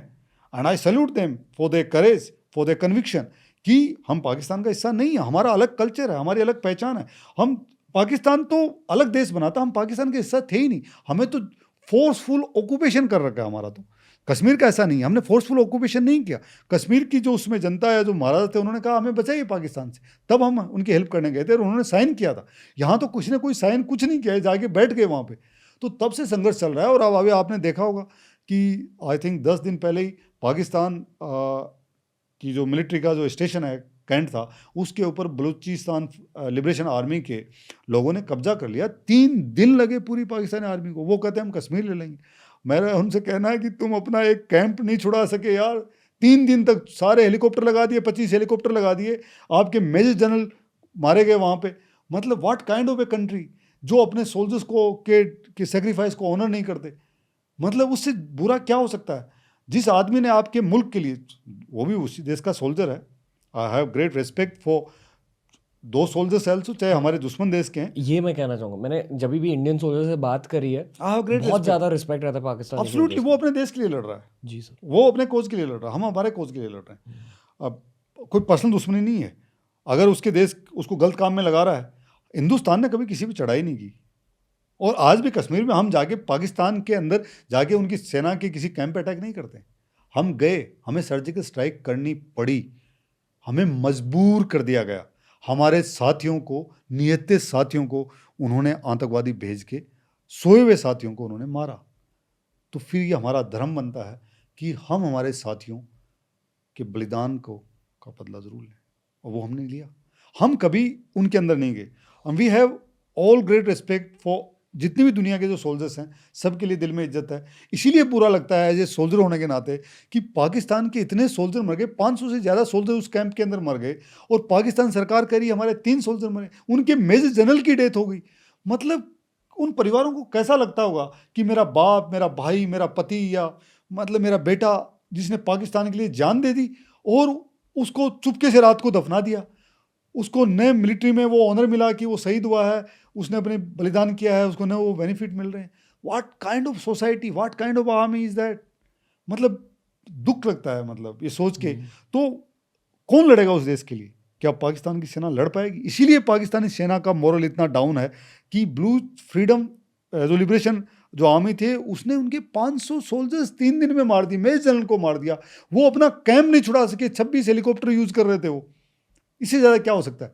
and I salute them for their courage, for their conviction कि हम पाकिस्तान का हिस्सा नहीं है, हमारा अलग कल्चर है, हमारी अलग पहचान है। हम पाकिस्तान तो अलग देश बनाता, हम पाकिस्तान के हिस्सा थे ही नहीं। हमें तो फोर्सफुल ऑक्यूपेशन कर रखा है हमारा। तो कश्मीर का ऐसा नहीं है, हमने फोर्सफुल ऑक्यूपेशन नहीं किया। कश्मीर की जो उसमें जनता है, जो महाराजा थे, उन्होंने कहा हमें बचाइए पाकिस्तान से, तब हम उनकी हेल्प करने गए थे और उन्होंने साइन किया था। यहाँ तो किसी ने कोई साइन कुछ नहीं किया है, जाके बैठ गए वहाँ पे। तो तब से संघर्ष चल रहा है। और अब अभी आपने देखा होगा कि आई थिंक 10 दिन पहले ही पाकिस्तान की जो मिलिट्री का जो स्टेशन है, कैंट था, उसके ऊपर बलूचिस्तान लिबरेशन आर्मी के लोगों ने कब्जा कर लिया। 3 दिन लगे पूरी पाकिस्तानी आर्मी को। वो कहते हैं हम कश्मीर ले लेंगे। मेरा उनसे कहना है कि तुम अपना एक कैंप नहीं छुड़ा सके यार। 3 दिन तक सारे हेलीकॉप्टर लगा दिए, 25 हेलीकॉप्टर लगा दिए, आपके मेजर जनरल मारे गए वहाँ पे। मतलब what kind of a country जो अपने सोल्जर्स को के सेक्रीफाइस को ऑनर नहीं करते। मतलब उससे बुरा क्या हो सकता है? जिस आदमी ने आपके मुल्क के लिए, वो भी उसी देश का सोल्जर है, I have great respect for दो सोल्जर्स ऑल्सो, चाहे हमारे दुश्मन देश के हैं। ये मैं कहना चाहूँगा, मैंने जब भी इंडियन सोल्जर से बात करी है, आई हैव ग्रेट बहुत ज़्यादा रिस्पेक्ट रहता है पाकिस्तानी एब्सोल्युटली। वो अपने देश के लिए लड़ रहा है। जी सर। वो अपने कोच के लिए लड़ रहा है, हम हमारे कोच के लिए लड़ रहे हैं। अब कोई पर्सनल दुश्मनी नहीं है। अगर उसके देश उसको गलत काम में लगा रहा है, हिंदुस्तान ने कभी किसी पर चढ़ाई नहीं की। और आज भी कश्मीर में हम जाके पाकिस्तान के अंदर जाके उनकी सेना के किसी कैंप पे अटैक नहीं करते। हम गए, हमें सर्जिकल स्ट्राइक करनी पड़ी, हमें मजबूर कर दिया गया। हमारे साथियों को, नियते साथियों को उन्होंने आतंकवादी भेज के सोए हुए साथियों को उन्होंने मारा। तो फिर ये हमारा धर्म बनता है कि हम हमारे साथियों के बलिदान को का बदला जरूर लें, और वो हमने लिया। हम कभी उनके अंदर नहीं गए। We have all great respect for जितनी भी दुनिया के जो सोल्जर्स हैं, सबके लिए दिल में इज्जत है। इसीलिए बुरा लगता है एज ए सोल्जर होने के नाते कि पाकिस्तान के इतने सोल्जर मर गए, 500 से ज़्यादा सोल्जर उस कैंप के अंदर मर गए, और पाकिस्तान सरकार कह रही हमारे 3 सोल्जर मरे, उनके मेजर जनरल की डेथ हो गई। मतलब उन परिवारों को कैसा लगता होगा कि मेरा बाप, मेरा भाई, मेरा पति, या मतलब मेरा बेटा जिसने पाकिस्तान के लिए जान दे दी, और उसको चुपके से रात को दफना दिया। उसको नए मिलिट्री में वो ऑनर मिला कि वो शहीद हुआ है, उसने अपने बलिदान किया है, उसको न वो बेनिफिट मिल रहे हैं। What kind of society, what kind of army is that? मतलब दुख लगता है मतलब ये सोच के। तो कौन लड़ेगा उस देश के लिए? क्या पाकिस्तान की सेना लड़ पाएगी? इसीलिए पाकिस्तानी सेना का मोरल इतना डाउन है कि ब्लू फ्रीडम जो लिबरेशन जो आर्मी थे, उसने उनके 500 सोल्जर्स 3 दिन में मार दिए, मेजर जनरल को मार दिया। वो अपना कैंप नहीं छुड़ा सके, 26 हेलीकॉप्टर यूज कर रहे थे वो। इससे ज़्यादा क्या हो सकता है?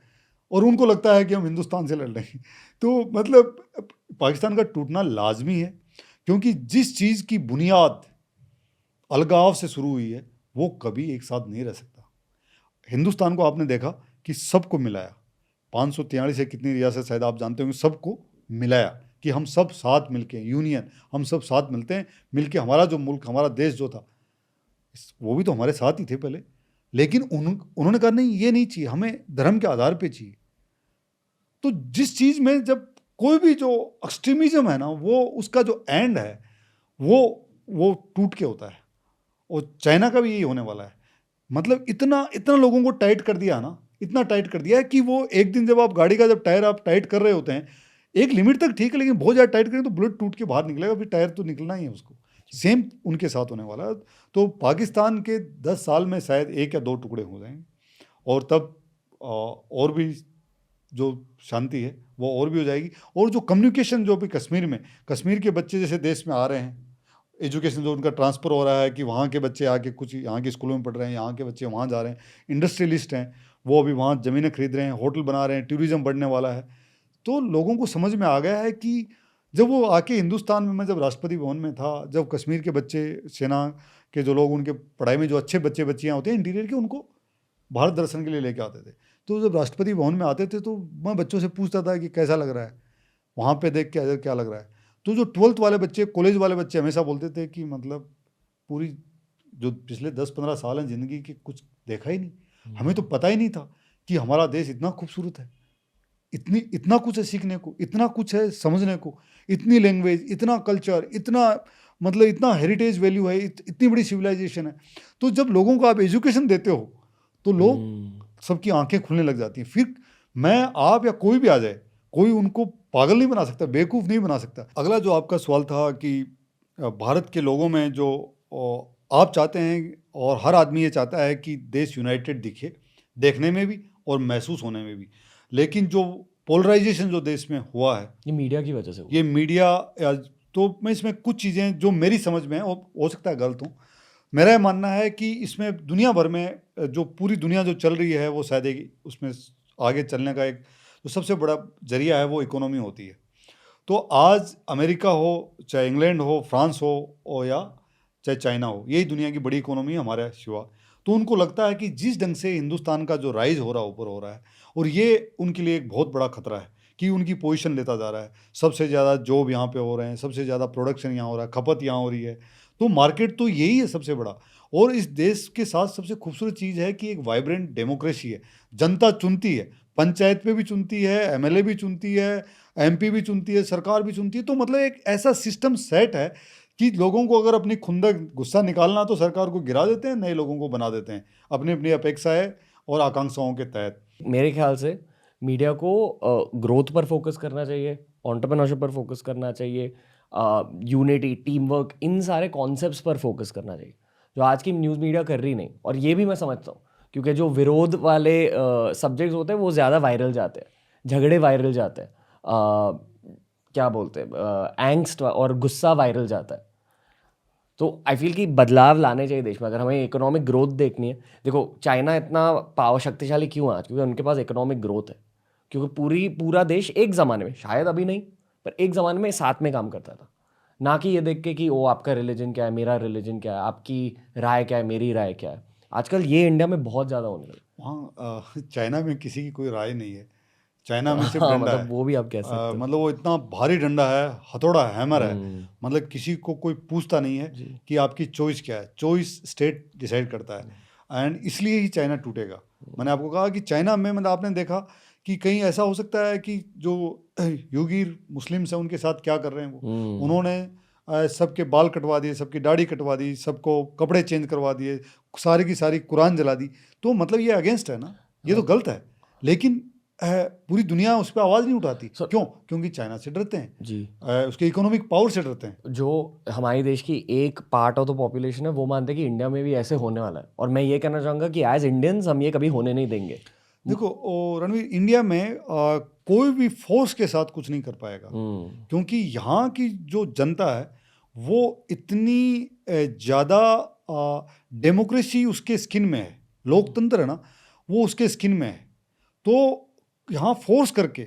और उनको लगता है कि हम हिंदुस्तान से लड़ रहे हैं। तो मतलब पाकिस्तान का टूटना लाजमी है, क्योंकि जिस चीज़ की बुनियाद अलगाव से शुरू हुई है, वो कभी एक साथ नहीं रह सकता। हिंदुस्तान को आपने देखा कि सबको मिलाया, 543 है कितनी रियासत शायद आप जानते होंगे, सबको मिलाया कि हम सब साथ मिलके, यूनियन, हम सब साथ मिलते हैं, मिलके हमारा जो मुल्क, हमारा देश जो था, वो भी तो हमारे साथ ही थे पहले। लेकिन उन्होंने कहा नहीं, ये नहीं चाहिए, हमें धर्म के आधार पे चाहिए। तो जिस चीज़ में जब कोई भी जो एक्सट्रीमिज्म है ना, वो उसका जो एंड है वो टूट के होता है। और चाइना का भी यही होने वाला है। मतलब इतना इतना लोगों को टाइट कर दिया ना, इतना टाइट कर दिया है कि वो एक दिन जब आप गाड़ी का जब टायर आप टाइट कर रहे होते हैं, एक लिमिट तक ठीक है, लेकिन बहुत ज़्यादा टाइट करें तो बुलेट टूट के बाहर निकलेगा, फिर टायर तो निकलना ही है उसको। सेम उनके साथ होने वाला है। तो पाकिस्तान के 10 साल में शायद 1 या 2 टुकड़े हो जाएंगे, और तब और भी जो शांति है वो और भी हो जाएगी। और जो कम्युनिकेशन जो भी कश्मीर के बच्चे जैसे देश में आ रहे हैं, एजुकेशन जो उनका ट्रांसफ़र हो रहा है कि वहाँ के बच्चे आके कुछ यहाँ के स्कूलों में पढ़ रहे हैं, यहाँ के बच्चे वहाँ जा रहे हैं, इंडस्ट्रियलिस्ट हैं, वो अभी वहाँ ज़मीनें खरीद रहे हैं, होटल बना रहे हैं, टूरिज़्म बढ़ने वाला है। तो लोगों को समझ में आ गया है कि जब वो आके हिंदुस्तान में, मैं जब राष्ट्रपति भवन में था, जब कश्मीर के बच्चे, सेना के जो लोग, उनके पढ़ाई में जो अच्छे बच्चे बच्चियाँ होते हैं इंटीरियर के, उनको भारत दर्शन के लिए लेके आते थे। तो जब राष्ट्रपति भवन में आते थे तो मैं बच्चों से पूछता था कि कैसा लग रहा है, वहाँ पे देख के क्या लग रहा है। तो जो 12th वाले बच्चे, कॉलेज वाले बच्चे हमेशा बोलते थे कि मतलब पूरी जो पिछले 10-15 साल हैं ज़िंदगी के, कुछ देखा ही नहीं, हमें तो पता ही नहीं था कि हमारा देश इतना खूबसूरत है, इतना कुछ है सीखने को, इतना कुछ है समझने को, इतनी लैंग्वेज, इतना कल्चर, इतना मतलब इतना हेरिटेज वैल्यू है, इतनी बड़ी सिविलाइजेशन है। तो जब लोगों को आप एजुकेशन देते हो तो लोग सबकी आंखें खुलने लग जाती हैं। फिर मैं, आप या कोई भी आ जाए, कोई उनको पागल नहीं बना सकता, बेवकूफ़ नहीं बना सकता। अगला जो आपका सवाल था कि भारत के लोगों में जो आप चाहते हैं, और हर आदमी ये चाहता है कि देश यूनाइटेड दिखे, देखने में भी और महसूस होने में भी। लेकिन जो पोलराइजेशन जो देश में हुआ है, ये मीडिया की वजह से हुआ। ये मीडिया, तो मैं इसमें कुछ चीज़ें जो मेरी समझ में है, हो सकता है गलत हूँ, मेरा यह मानना है कि इसमें दुनिया भर में जो पूरी दुनिया जो चल रही है, वो शायद एक उसमें आगे चलने का एक जो सबसे बड़ा जरिया है वो इकोनॉमी होती है। तो आज अमेरिका हो, चाहे इंग्लैंड हो, फ्रांस हो या चाहे चाइना हो, यही दुनिया की बड़ी इकोनॉमी है हमारे सिवा। तो उनको लगता है कि जिस ढंग से हिंदुस्तान का जो राइज हो रहा है, ऊपर हो रहा है, और ये उनके लिए एक बहुत बड़ा खतरा है कि उनकी पोजीशन लेता जा रहा है। सबसे ज़्यादा जॉब यहाँ पे हो रहे हैं, सबसे ज़्यादा प्रोडक्शन यहाँ हो रहा है, खपत यहाँ हो रही है। तो मार्केट तो यही है सबसे बड़ा। और इस देश के साथ सबसे खूबसूरत चीज़ है कि एक वाइब्रेंट डेमोक्रेसी है। जनता चुनती है, पंचायत पे भी चुनती है, एमएलए भी चुनती है, एमपी भी चुनती है, सरकार भी चुनती है। तो मतलब एक ऐसा सिस्टम सेट है कि लोगों को अगर अपनी खुंदक गुस्सा निकालना तो सरकार को गिरा देते हैं, नए लोगों को बना देते हैं अपनी अपनी अपेक्षाएं और आकांक्षाओं के तहत। मेरे ख्याल से मीडिया को ग्रोथ पर फोकस करना चाहिए, एंटरप्रेन्योरशिप पर फोकस करना चाहिए, यूनिटी, टीम वर्क, इन सारे कॉन्सेप्ट्स पर फोकस करना चाहिए, जो आज की न्यूज़ मीडिया कर रही नहीं। और ये भी मैं समझता हूँ, क्योंकि जो विरोध वाले सब्जेक्ट्स होते हैं वो ज़्यादा वायरल जाते हैं, झगड़े वायरल जाते हैं, क्या बोलते हैं, एंग्स्ट और गुस्सा वायरल जाता है। तो आई फील कि बदलाव लाने चाहिए देश में अगर हमें इकोनॉमिक ग्रोथ देखनी है। देखो चाइना इतना पावर शक्तिशाली क्यों है आज, क्योंकि उनके पास इकोनॉमिक ग्रोथ है, क्योंकि पूरा देश एक ज़माने में, शायद अभी नहीं पर एक ज़माने में साथ में काम करता था, ना कि ये देख के कि वो आपका रिलीजन क्या है, मेरा रिलीजन क्या है, आपकी राय क्या है, मेरी राय क्या है। आजकल ये इंडिया में बहुत ज़्यादा होने लगा। वहाँ चाइना में किसी की कोई राय नहीं है, चाइना में सिर्फ हाँ डंडा मतलब है। वो भी आप कह सकते हो। मतलब वो इतना भारी डंडा है, हथौड़ा है, हैमर है। हम्म, मतलब किसी को कोई पूछता नहीं है जी। कि आपकी चॉइस क्या है, चॉइस स्टेट डिसाइड करता है। एंड इसलिए ही चाइना टूटेगा। मैंने आपको कहा कि चाइना में मतलब आपने देखा कि कहीं ऐसा हो सकता है कि जो युगीर मुस्लिम्स हैं उनके साथ क्या कर रहे हैं वो, उन्होंने सबके बाल कटवा दिए, सबकी दाढ़ी कटवा दी, सबको कपड़े चेंज करवा दिए, सारी की सारी कुरान जला दी। तो मतलब ये अगेंस्ट है ना, ये तो गलत है। लेकिन पूरी दुनिया उस पर आवाज़ नहीं उठाती। क्यों? क्योंकि चाइना से डरते हैं जी। उसके इकोनॉमिक पावर से डरते हैं। जो हमारे देश की एक पार्ट ऑफ द पॉपुलेशन है वो मानते हैं कि इंडिया में भी ऐसे होने वाला है, और मैं ये कहना चाहूँगा कि एज इंडियंस हम ये कभी होने नहीं देंगे। देखो रणवीर, इंडिया में कोई भी फोर्स के साथ कुछ नहीं कर पाएगा, क्योंकि यहाँ की जो जनता है वो इतनी ज़्यादा डेमोक्रेसी उसके स्किन में है, लोकतंत्र है ना वो उसके स्किन में है। तो यहाँ फोर्स करके,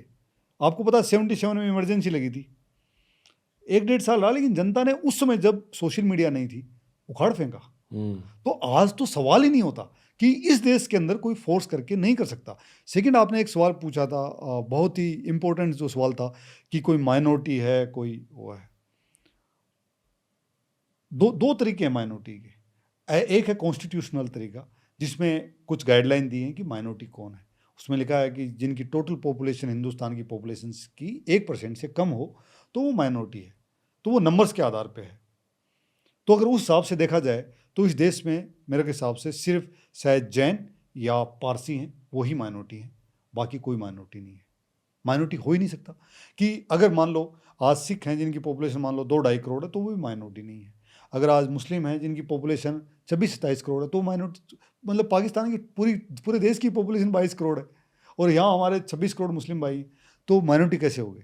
आपको पता 77 में इमरजेंसी लगी थी, 1-1.5 साल रहा, लेकिन जनता ने उस समय जब सोशल मीडिया नहीं थी उखाड़ फेंका। तो आज तो सवाल ही नहीं होता कि इस देश के अंदर कोई फोर्स करके नहीं कर सकता। सेकंड, आपने एक सवाल पूछा था, बहुत ही इंपॉर्टेंट जो सवाल था कि कोई माइनॉरिटी है, कोई वो है। दो तरीके हैं माइनॉरिटी के। एक है कॉन्स्टिट्यूशनल तरीका, जिसमें कुछ गाइडलाइन दी हैं कि माइनॉरिटी कौन है। उसमें लिखा है कि जिनकी टोटल पॉपुलेशन हिंदुस्तान की पॉपुलेशन की 1% से कम हो तो वो माइनॉरिटी है। तो वो नंबर्स के आधार पे है। तो अगर उस हिसाब से देखा जाए तो इस देश में मेरे हिसाब से सिर्फ शायद जैन या पारसी हैं, वही माइनॉरिटी हैं, बाकी कोई माइनॉरिटी नहीं है। माइनॉरिटी हो ही नहीं सकता कि अगर मान लो आज सिख हैं जिनकी पॉपुलेशन मान लो 2-2.5 करोड़ है, तो वो भी माइनॉरिटी नहीं है। अगर आज मुस्लिम हैं जिनकी पॉपुलेशन 26-27 करोड़ है, तो माइनॉरिटी, मतलब पाकिस्तान की पूरे देश की पॉपुलेशन 22 करोड़ है और यहाँ हमारे 26 करोड़ मुस्लिम भाई हैं, तो माइनॉरिटी कैसे हो गए?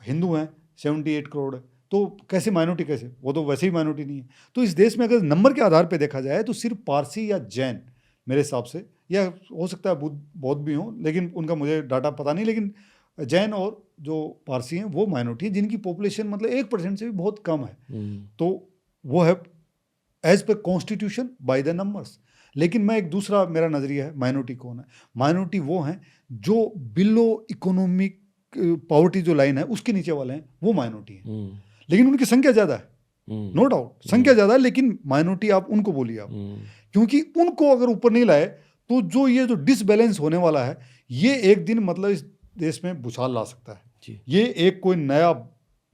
हिंदू हैं 78 करोड़ है, तो कैसे माइनॉरिटी कैसे? वो तो वैसे ही माइनॉरिटी नहीं है। तो इस देश में अगर नंबर के आधार पे देखा जाए तो सिर्फ पारसी या जैन मेरे हिसाब से, या हो सकता है बौद्ध भी हों, लेकिन उनका मुझे डाटा पता नहीं, लेकिन जैन और जो पारसी हैं वो माइनॉरिटी है जिनकी पॉपुलेशन मतलब 1% से भी बहुत कम है। तो वो है as per constitution by the numbers. लेकिन मैं एक दूसरा, मेरा नज़रिया है माइनॉरिटी कौन है। माइनॉरिटी वो हैं जो बिलो इकोनॉमिक पॉवर्टी जो लाइन है उसके नीचे वाले हैं, वो माइनॉरिटी है। लेकिन उनकी संख्या ज़्यादा है, नो डाउट संख्या ज़्यादा है, लेकिन माइनॉरिटी आप उनको बोलिए आप, क्योंकि उनको अगर ऊपर नहीं लाए तो जो ये जो डिसबैलेंस होने वाला है ये एक दिन मतलब इस देश में भूचाल ला सकता है। ये एक कोई नया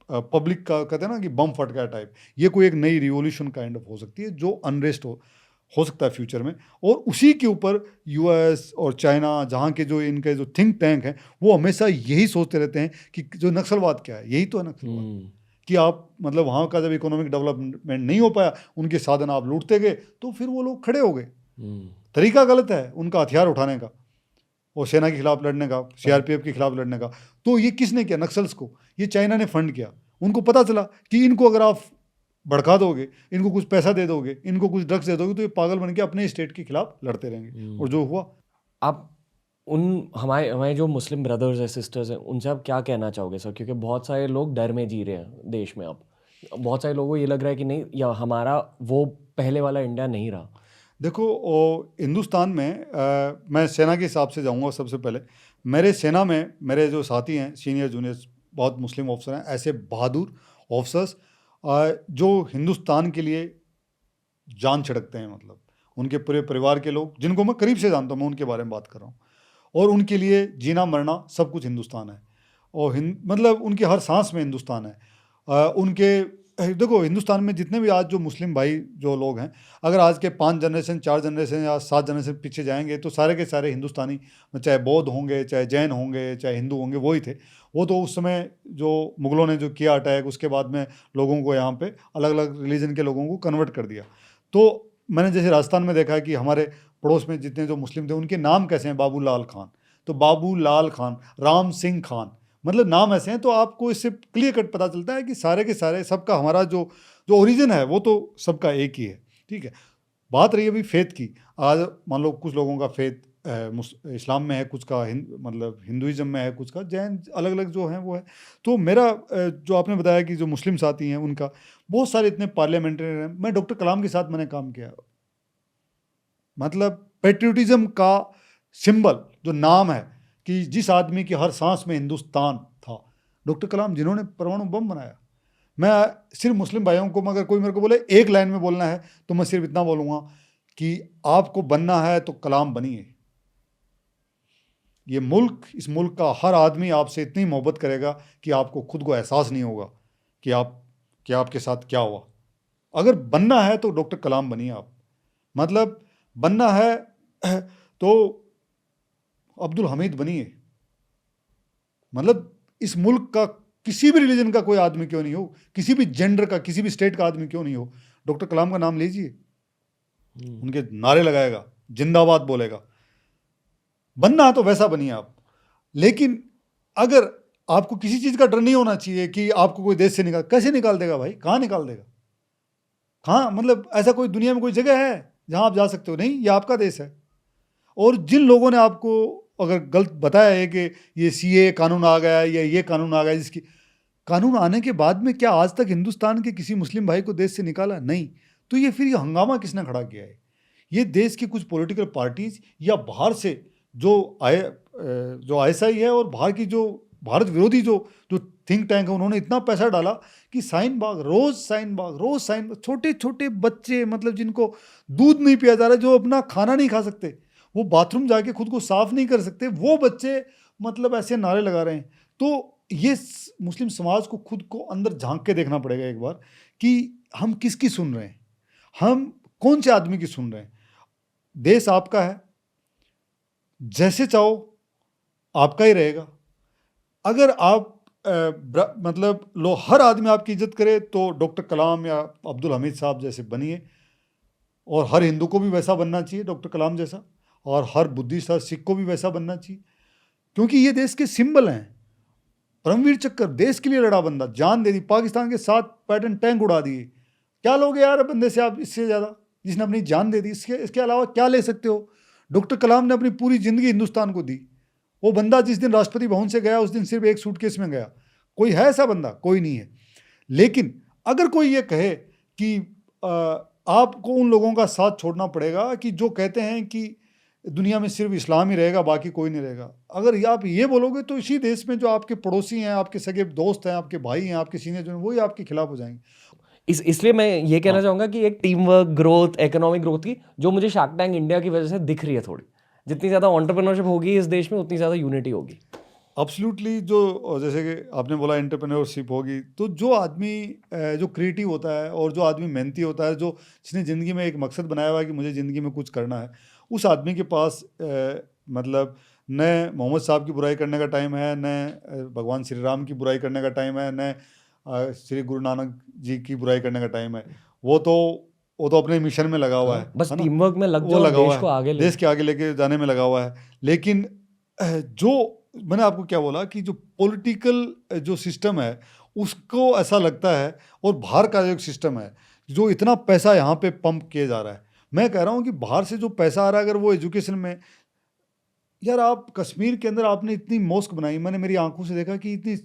पब्लिक का कहते हैं ना कि बम फट गया टाइप, ये कोई एक नई रिवॉल्यूशन काइंड ऑफ हो सकती है जो अनरेस्ट हो सकता है फ्यूचर में। और उसी के ऊपर यूएस और चाइना, जहाँ के जो इनके जो थिंक टैंक हैं, वो हमेशा यही सोचते रहते हैं कि जो नक्सलवाद क्या है, यही तो है नक्सलवाद, कि आप मतलब वहाँ का जब इकोनॉमिक डेवलपमेंट नहीं हो पाया, उनके साधन आप लूटते गए, तो फिर वो लोग खड़े हो गए। तरीका गलत है उनका हथियार उठाने का और सेना के खिलाफ लड़ने का, सीआरपीएफ के खिलाफ लड़ने का। तो ये किसने किया? नक्सल्स को ये चाइना ने फंड किया। उनको पता चला कि इनको अगर आप भड़का दोगे, इनको कुछ पैसा दे दोगे, इनको कुछ ड्रग्स दे दोगे, तो ये पागल बन के अपने स्टेट के खिलाफ लड़ते रहेंगे, और जो हुआ। आप उन हमारे हमारे जो मुस्लिम ब्रदर्स हैं सिस्टर्स हैं उनसे आप क्या कहना चाहोगे सर? क्योंकि बहुत सारे लोग डर में जी रहे हैं देश में अब। बहुत सारे लोगों को ये लग रहा है कि नहीं, या हमारा वो पहले वाला इंडिया नहीं रहा। देखो हिंदुस्तान में मैं सेना के हिसाब से जाऊंगा सबसे पहले। मेरे सेना में मेरे जो साथी हैं सीनियर जूनियर्स बहुत मुस्लिम ऑफिसर हैं, ऐसे बहादुर ऑफिसर्स जो हिंदुस्तान के लिए जान छिड़कते हैं। मतलब उनके पूरे परिवार के लोग जिनको मैं करीब से जानता हूँ, मैं उनके बारे में बात कर रहा हूँ। और उनके लिए जीना मरना सब कुछ हिंदुस्तान है। और मतलब उनकी हर सांस में हिंदुस्तान है। उनके देखो हिंदुस्तान में जितने भी आज जो मुस्लिम भाई जो लोग हैं, अगर आज के 5 जनरेशन 4 जनरेशन या 7 जनरेशन पीछे जाएंगे तो सारे के सारे हिंदुस्तानी, चाहे बौद्ध होंगे, चाहे जैन होंगे, चाहे हिंदू होंगे, वही थे। वो तो उस समय जो मुगलों ने जो किया अटैक, उसके बाद में लोगों को यहाँ पे अलग अलग रिलीजन के लोगों को कन्वर्ट कर दिया। तो मैंने जैसे राजस्थान में देखा है कि हमारे पड़ोस में जितने जो मुस्लिम थे उनके नाम कैसे हैं, बाबू लाल खान, तो बाबू लाल खान, राम सिंह खान, मतलब नाम ऐसे हैं। तो आपको इससे क्लियर कट पता चलता है कि सारे के सारे सबका हमारा जो जो ओरिजिन है वो तो सबका एक ही है। ठीक है, बात रही अभी फेथ की। आज मान लो कुछ लोगों का फेथ इस्लाम में है, कुछ का मतलब हिंदुइज्म में है, कुछ का जैन, अलग अलग जो हैं वो है। तो मेरा जो आपने बताया कि जो मुस्लिम साथी हैं उनका बहुत सारे इतने पार्लियामेंटेरियन हैं। मैं डॉक्टर कलाम के साथ मैंने काम किया, मतलब पेट्रियोटिज्म का सिंबल जो नाम है कि जिस आदमी की हर सांस में हिंदुस्तान था, डॉक्टर कलाम, जिन्होंने परमाणु बम बनाया। मैं सिर्फ मुस्लिम भाइयों को, मगर कोई मेरे को बोले एक लाइन में बोलना है तो मैं सिर्फ इतना बोलूँगा कि आपको बनना है तो कलाम बनिए। ये मुल्क, इस मुल्क का हर आदमी आपसे इतनी मोहब्बत करेगा कि आपको खुद को एहसास नहीं होगा कि आपके साथ क्या हुआ। अगर बनना है तो डॉक्टर कलाम बनिए आप। मतलब बनना है तो अब्दुल हमीद बनिए। मतलब इस मुल्क का किसी भी रिलीजन का कोई आदमी क्यों नहीं हो, किसी भी जेंडर का, किसी भी स्टेट का आदमी क्यों नहीं हो, डॉक्टर कलाम का नाम लीजिए, उनके नारे लगाएगा, जिंदाबाद बोलेगा। बनना है तो वैसा बनिए आप। लेकिन अगर आपको किसी चीज़ का डर नहीं होना चाहिए कि आपको कोई देश से कैसे निकाल देगा भाई, कहाँ निकाल देगा, कहाँ, मतलब ऐसा कोई दुनिया में कोई जगह है जहाँ आप जा सकते हो? नहीं, ये आपका देश है। और जिन लोगों ने आपको अगर गलत बताया है कि ये सीए कानून आ गया या ये कानून आ गया, जिसकी कानून आने के बाद में क्या आज तक हिंदुस्तान के किसी मुस्लिम भाई को देश से निकाला? नहीं। तो ये फिर ये हंगामा किसने खड़ा किया है? ये देश की कुछ पॉलिटिकल पार्टीज या बाहर से जो आईएसआई है और बाहर की जो भारत विरोधी जो जो थिंक टैंक है, उन्होंने इतना पैसा डाला कि शाहीन बाग, रोज शाहीन बाग, छोटे छोटे बच्चे, मतलब जिनको दूध नहीं पिया जा रहा, जो अपना खाना नहीं खा सकते, वो बाथरूम जाके खुद को साफ नहीं कर सकते, वो बच्चे मतलब ऐसे नारे लगा रहे हैं। तो ये मुस्लिम समाज को खुद को अंदर झांक के देखना पड़ेगा एक बार कि हम किसकी सुन रहे हैं, हम कौन से आदमी की सुन रहे हैं। देश आपका है, जैसे चाहो आपका ही रहेगा। अगर आप मतलब लो हर आदमी आपकी इज्जत करे तो डॉक्टर कलाम या अब्दुल हमीद साहब जैसे बनिए। और हर हिंदू को भी वैसा बनना चाहिए डॉक्टर कलाम जैसा, और हर बुद्धिस्ट और सिख को भी वैसा बनना चाहिए, क्योंकि ये देश के सिंबल हैं। परमवीर चक्र, देश के लिए लड़ा बंदा, जान दे दी, पाकिस्तान के 7 पैटर्न टैंक उड़ा दिए। क्या लोगे यार बंदे से आप, इससे ज़्यादा, जिसने अपनी जान दे दी? इसके अलावा क्या ले सकते हो? डॉक्टर कलाम ने अपनी पूरी ज़िंदगी हिंदुस्तान को दी। वो बंदा जिस दिन राष्ट्रपति भवन से गया उस दिन सिर्फ एक सूटकेस में गया। कोई है ऐसा बंदा? कोई नहीं है। लेकिन अगर कोई ये कहे कि आपको उन लोगों का साथ छोड़ना पड़ेगा कि जो कहते हैं कि दुनिया में सिर्फ इस्लाम ही रहेगा, बाकी कोई नहीं रहेगा, अगर आप ये बोलोगे तो इसी देश में जो आपके पड़ोसी हैं, आपके सगे दोस्त हैं, आपके भाई हैं, आपके सीनियर जो हैं, वही आपके खिलाफ हो जाएंगे। इसलिए मैं ये कहना चाहूँगा कि एक team work, growth, economic growth की, जो मुझे शार्क टैंक इंडिया की वजह से दिख रही है थोड़ी, जितनी ज़्यादा एंटरप्रेन्योरशिप होगी इस देश में उतनी ज़्यादा यूनिटी होगी। एब्सोल्युटली। जो जैसे कि आपने बोला एंटरप्रेन्योरशिप होगी, तो जो आदमी जो क्रिएटिव होता है और जो आदमी मेहनती होता है, जो जिसने ज़िंदगी में एक मकसद बनाया हुआ है कि मुझे ज़िंदगी में कुछ करना है, उस आदमी के पास मतलब न मोहम्मद साहब की बुराई करने का टाइम है, न भगवान श्री राम की बुराई करने का टाइम है, न श्री गुरु नानक जी की बुराई करने का टाइम है। वो तो अपने मिशन में लगा हुआ है, बस है ना? टीम वर्क में लग वो जाओ, लगा हुआ देश को आगे है, देश के आगे लेके जाने में लगा हुआ है। लेकिन जो मैंने आपको क्या बोला कि जो पॉलिटिकल जो सिस्टम है उसको ऐसा लगता है, और बाहर का जो सिस्टम है जो इतना पैसा यहाँ पे पंप किया जा रहा है, मैं कह रहा हूँ कि बाहर से जो पैसा आ रहा है, अगर वो एजुकेशन में यार आप कश्मीर के अंदर आपने इतनी मॉस्क बनाई, मैंने मेरी आंखों से देखा कि इतनी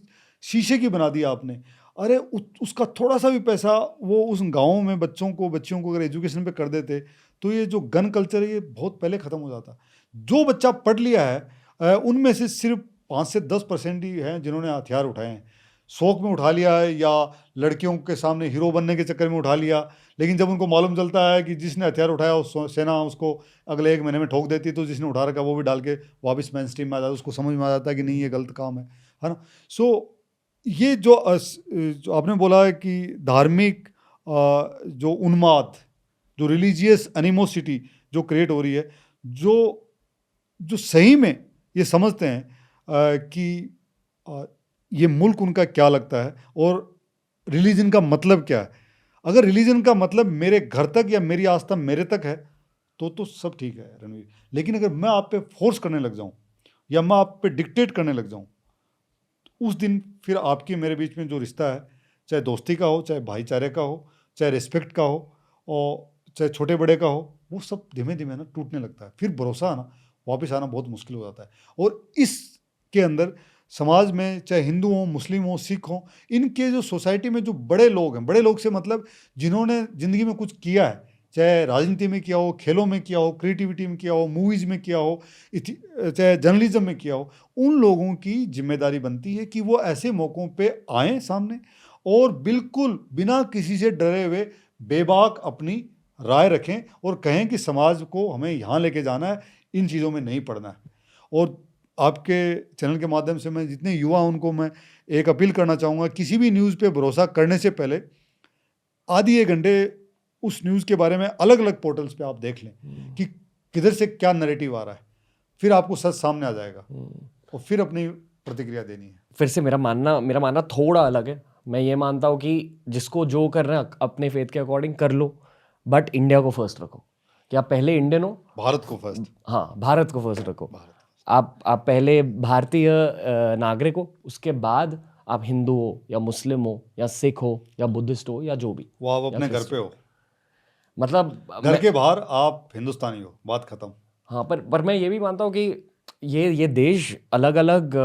शीशे की बना दी आपने। अरे उसका थोड़ा सा भी पैसा वो उस गाँव में बच्चियों को अगर एजुकेशन पे कर देते तो ये जो गन कल्चर है ये बहुत पहले ख़त्म हो जाता। जो बच्चा पढ़ लिया है उनमें से सिर्फ 5 से 10% ही हैं जिन्होंने हथियार उठाए हैं। शौक में उठा लिया है या लड़कियों के सामने हीरो बनने के चक्कर में उठा लिया, लेकिन जब उनको मालूम चलता है कि जिसने हथियार उठाया उस सेना उसको अगले 1 महीने में ठोक देती है, तो जिसने उठा रखा वो भी डाल के वापस मेन स्ट्रीम में आ जाता है, उसको समझ में आ जाता है कि नहीं ये गलत काम है ना। सो ये जो आपने बोला है कि धार्मिक जो उन्माद, जो रिलीजियस एनिमोसिटी जो क्रिएट हो रही है, जो सही में ये समझते हैं कि ये मुल्क उनका क्या लगता है और रिलीजन का मतलब क्या है। अगर रिलीजन का मतलब मेरे घर तक या मेरी आस्था मेरे तक है तो सब ठीक है रणवीर, लेकिन अगर मैं आप पे फोर्स करने लग जाऊं या मैं आप पे डिक्टेट करने लग जाऊं तो उस दिन फिर आपके मेरे बीच में जो रिश्ता है, चाहे दोस्ती का हो, चाहे भाईचारे का हो, चाहे रिस्पेक्ट का हो और चाहे छोटे बड़े का हो, वो सब धीमे धीमे ना टूटने लगता है। फिर भरोसा आना वापस आना बहुत मुश्किल हो जाता है। और इसके अंदर समाज में चाहे हिंदू हो, मुस्लिम हो, सिख हो, इनके जो सोसाइटी में जो बड़े लोग हैं, बड़े लोग से मतलब जिन्होंने ज़िंदगी में कुछ किया है, चाहे राजनीति में किया हो, खेलों में किया हो, क्रिएटिविटी में किया हो, मूवीज़ में किया हो, चाहे जर्नलिज्म में किया हो, उन लोगों की जिम्मेदारी बनती है कि वो ऐसे मौक़ों पे आएँ सामने और बिल्कुल बिना किसी से डरे हुए बेबाक अपनी राय रखें और कहें कि समाज को हमें यहाँ लेके जाना है, इन चीज़ों में नहीं पड़ना है। और आपके चैनल के माध्यम से मैं जितने युवा उनको मैं एक अपील करना चाहूँगा, किसी भी न्यूज़ पे भरोसा करने से पहले आधी 1 घंटे उस न्यूज़ के बारे में अलग अलग पोर्टल्स पे आप देख लें कि किधर से क्या नैरेटिव आ रहा है, फिर आपको सच सामने आ जाएगा और फिर अपनी प्रतिक्रिया देनी है। फिर से मेरा मानना थोड़ा अलग है। मैं ये मानता हूँ कि जिसको जो करना है अपने फेथ के अकॉर्डिंग कर लो, बट इंडिया को फर्स्ट रखो। कि आप पहले इंडियन हो, भारत को फर्स्ट, हाँ भारत को फर्स्ट रखो। आप पहले भारतीय नागरिक हो, उसके बाद आप हिंदू हो या मुस्लिम हो या सिख हो या बुद्धिस्ट हो या जो भी, वो आप अपने घर पे हो, मतलब घर के बाहर आप हिंदुस्तानी हो, बात खत्म। हाँ, पर मैं ये भी मानता हूँ कि ये देश अलग अलग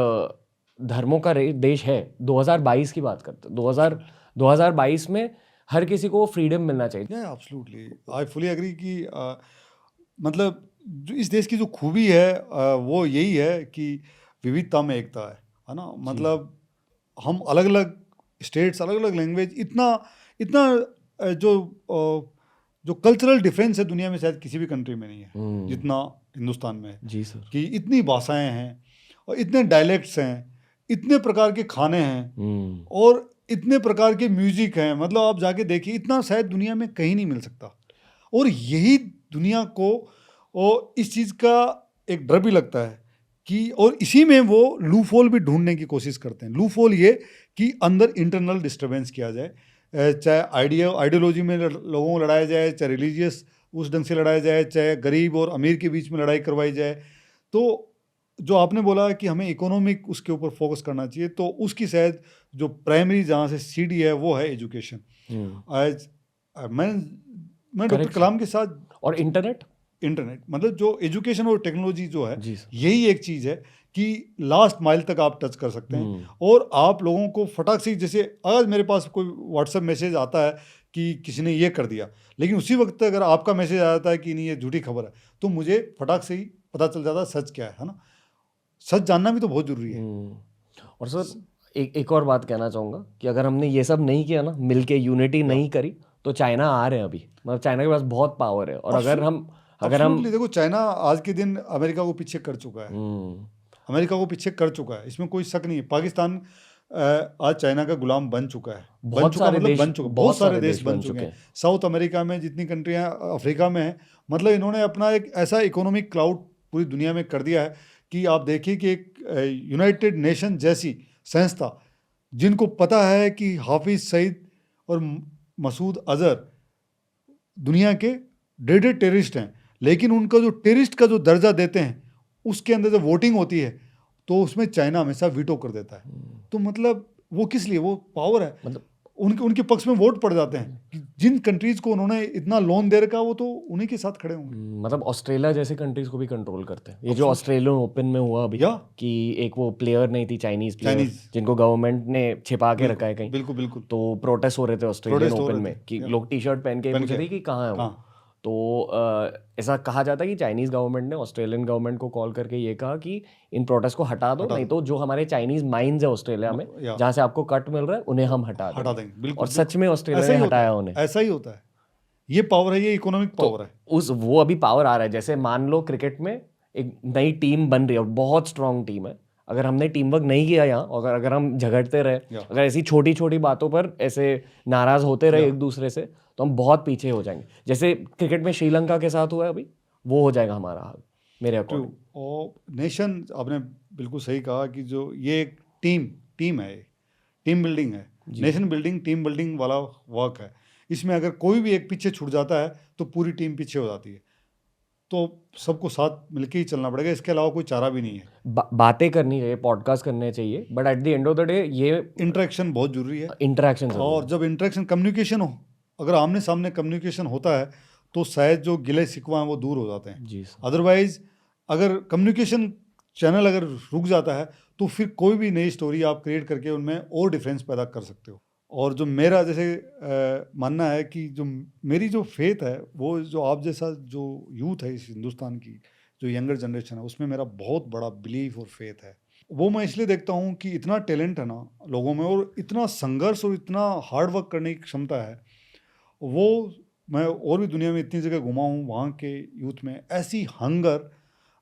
धर्मों का देश है। 2022 की बात करते हैं, 2022 में हर किसी को फ्रीडम मिलना चाहिए। एब्सोल्युटली, आई फुली एग्री कि मतलब जो इस देश की जो खूबी है वो यही है कि विविधता में एकता है ना। मतलब हम अलग अलग स्टेट्स, अलग अलग लैंग्वेज, इतना जो कल्चरल डिफरेंस है दुनिया में शायद किसी भी कंट्री में नहीं है जितना हिंदुस्तान में है। जी सर। कि इतनी भाषाएं हैं और इतने डायलेक्ट्स हैं, इतने प्रकार के खाने हैं और इतने प्रकार के म्यूजिक हैं। मतलब आप जाके देखिए, इतना शायद दुनिया में कहीं नहीं मिल सकता। और यही दुनिया को और इस चीज़ का एक डर भी लगता है कि, और इसी में वो लूफोल भी ढूंढने की कोशिश करते हैं। लूफोल ये कि अंदर इंटरनल डिस्टर्बेंस किया जाए, चाहे आइडियोलॉजी में लोगों को लड़ाया जाए, चाहे रिलीजियस उस ढंग से लड़ाया जाए, चाहे गरीब और अमीर के बीच में लड़ाई करवाई जाए। तो जो आपने बोला कि हमें इकोनॉमिक उसके ऊपर फोकस करना चाहिए, तो उसकी शायद जो प्राइमरी जहाँ से सीढ़ी है वो है एजुकेशन। आज मैं डॉक्टर कलाम के साथ, और इंटरनेट मतलब जो एजुकेशन और टेक्नोलॉजी जो है यही एक चीज़ है कि लास्ट माइल तक आप टच कर सकते हैं और आप लोगों को फटाक से, जैसे आज मेरे पास कोई व्हाट्सएप मैसेज आता है कि किसी ने ये कर दिया, लेकिन उसी वक्त अगर आपका मैसेज आ जाता है कि नहीं ये झूठी खबर है, तो मुझे फटाक से ही पता चल जाता है सच क्या है ना। सच जानना भी तो बहुत ज़रूरी है। और सर एक और बात कहना चाहूँगा कि अगर हमने ये सब नहीं किया ना, मिलके यूनिटी नहीं करी, तो चाइना आ रहे हैं अभी। मतलब चाइना के पास बहुत पावर है, और अगर हम देखो, चाइना आज के दिन अमेरिका को पीछे कर चुका है, अमेरिका को पीछे कर चुका है, इसमें कोई शक नहीं है। पाकिस्तान आज चाइना का गुलाम बन चुका है, बहुत सारे देश बन चुके हैं। साउथ अमेरिका में जितनी कंट्रियाँ, अफ्रीका में है, मतलब इन्होंने अपना एक ऐसा इकोनॉमिक क्लाउड पूरी दुनिया में कर दिया है कि आप देखिए कि एक यूनाइटेड नेशन जैसी संस्था, जिनको पता है कि हाफिज सईद और मसूद अजहर दुनिया के डेढ़ टेररिस्ट हैं, लेकिन उनका जो टेररिस्ट का जो दर्जा देते हैं, उसके अंदर जब वोटिंग होती है तो उसमें चाइना हमेशा वीटो कर देता है। तो मतलब वो किस लिए, वो पावर है। मतलब उनके उनके पक्ष में वोट पड़ जाते हैं कि जिन कंट्रीज को उन्होंने इतना लोन दे रखा वो तो उन्हीं के साथ खड़े होंगे। मतलब ऑस्ट्रेलिया जैसे कंट्रीज को भी कंट्रोल करते हैं। ये जो ऑस्ट्रेलियन ओपन में हुआ अभी या कि एक वो प्लेयर नहीं थी, चाइनीज प्लेयर, चाइनीज जिनको गवर्नमेंट ने छिपा के रखा है कहीं, बिल्कुल बिल्कुल तो प्रोटेस्ट हो रहे थे ऑस्ट्रेलियन प्रोटेस्ट हो ओपन रहे में थे, कि या। लोग टी शर्ट पहन के पहन पूछ रहे के, थे कि कहाँ है वो। हाँ तो ऐसा कहा जाता है कि चाइनीज गवर्नमेंट ने ऑस्ट्रेलियन गवर्नमेंट को कॉल करके ये कहा कि इन प्रोटेस्ट को हटा दो, नहीं तो जो हमारे चाइनीज माइंस है ऑस्ट्रेलिया में या जहाँ से आपको कट मिल रहा है उन्हें हम हटा हटा देंगे। देंगे, बिल्कुल और सच में ऐसा ऑस्ट्रेलिया ही ने होता हटाया है, उन्हें। ऐसा ही होता है। ये पावर है, ये इकोनॉमिक पावर है। उस वो अभी पावर आ रहा है। जैसे मान लो क्रिकेट में एक नई टीम बन रही है और बहुत स्ट्रांग टीम है, अगर हमने टीम वर्क नहीं किया यहाँ, अगर हम झगड़ते रहे, या। अगर ऐसी छोटी छोटी बातों पर ऐसे नाराज होते रहे या। एक दूसरे से, तो हम बहुत पीछे हो जाएंगे। जैसे क्रिकेट में श्रीलंका के साथ हुआ है अभी, वो हो जाएगा हमारा हाल मेरे ट्रू। अकॉर्डिंग। और नेशन, आपने बिल्कुल सही कहा कि जो ये एक टीम है, टीम बिल्डिंग है, नेशन बिल्डिंग, टीम बिल्डिंग वाला वर्क है। इसमें अगर कोई भी एक पीछे छूट जाता है तो पूरी टीम पीछे हो जाती है। तो सबको साथ मिलके ही चलना पड़ेगा, इसके अलावा कोई चारा भी नहीं है। बातें करनी चाहिए, पॉडकास्ट करने चाहिए, but at the end of the day ये इंटरेक्शन बहुत जरूरी है। इंटरेक्शन और जब इंटरेक्शन, कम्युनिकेशन हो, अगर आमने सामने कम्युनिकेशन होता है तो शायद जो गिले शिकवा हैं वो दूर हो जाते हैं। जी। अदरवाइज अगर कम्युनिकेशन चैनल अगर रुक जाता है तो फिर कोई भी नई स्टोरी आप क्रिएट करके उनमें और डिफरेंस पैदा कर सकते हो। और जो मेरा जैसे मानना है कि जो मेरी जो फेथ है, वो जो आप जैसा जो यूथ है इस हिंदुस्तान की, जो यंगर जनरेशन है, उसमें मेरा बहुत बड़ा बिलीफ और फेथ है। वो मैं इसलिए देखता हूँ कि इतना टैलेंट है ना लोगों में, और इतना संघर्ष और इतना हार्ड वर्क करने की क्षमता है। वो मैं और भी दुनिया में इतनी जगह घुमा हूँ, वहाँ के यूथ में ऐसी हंगर,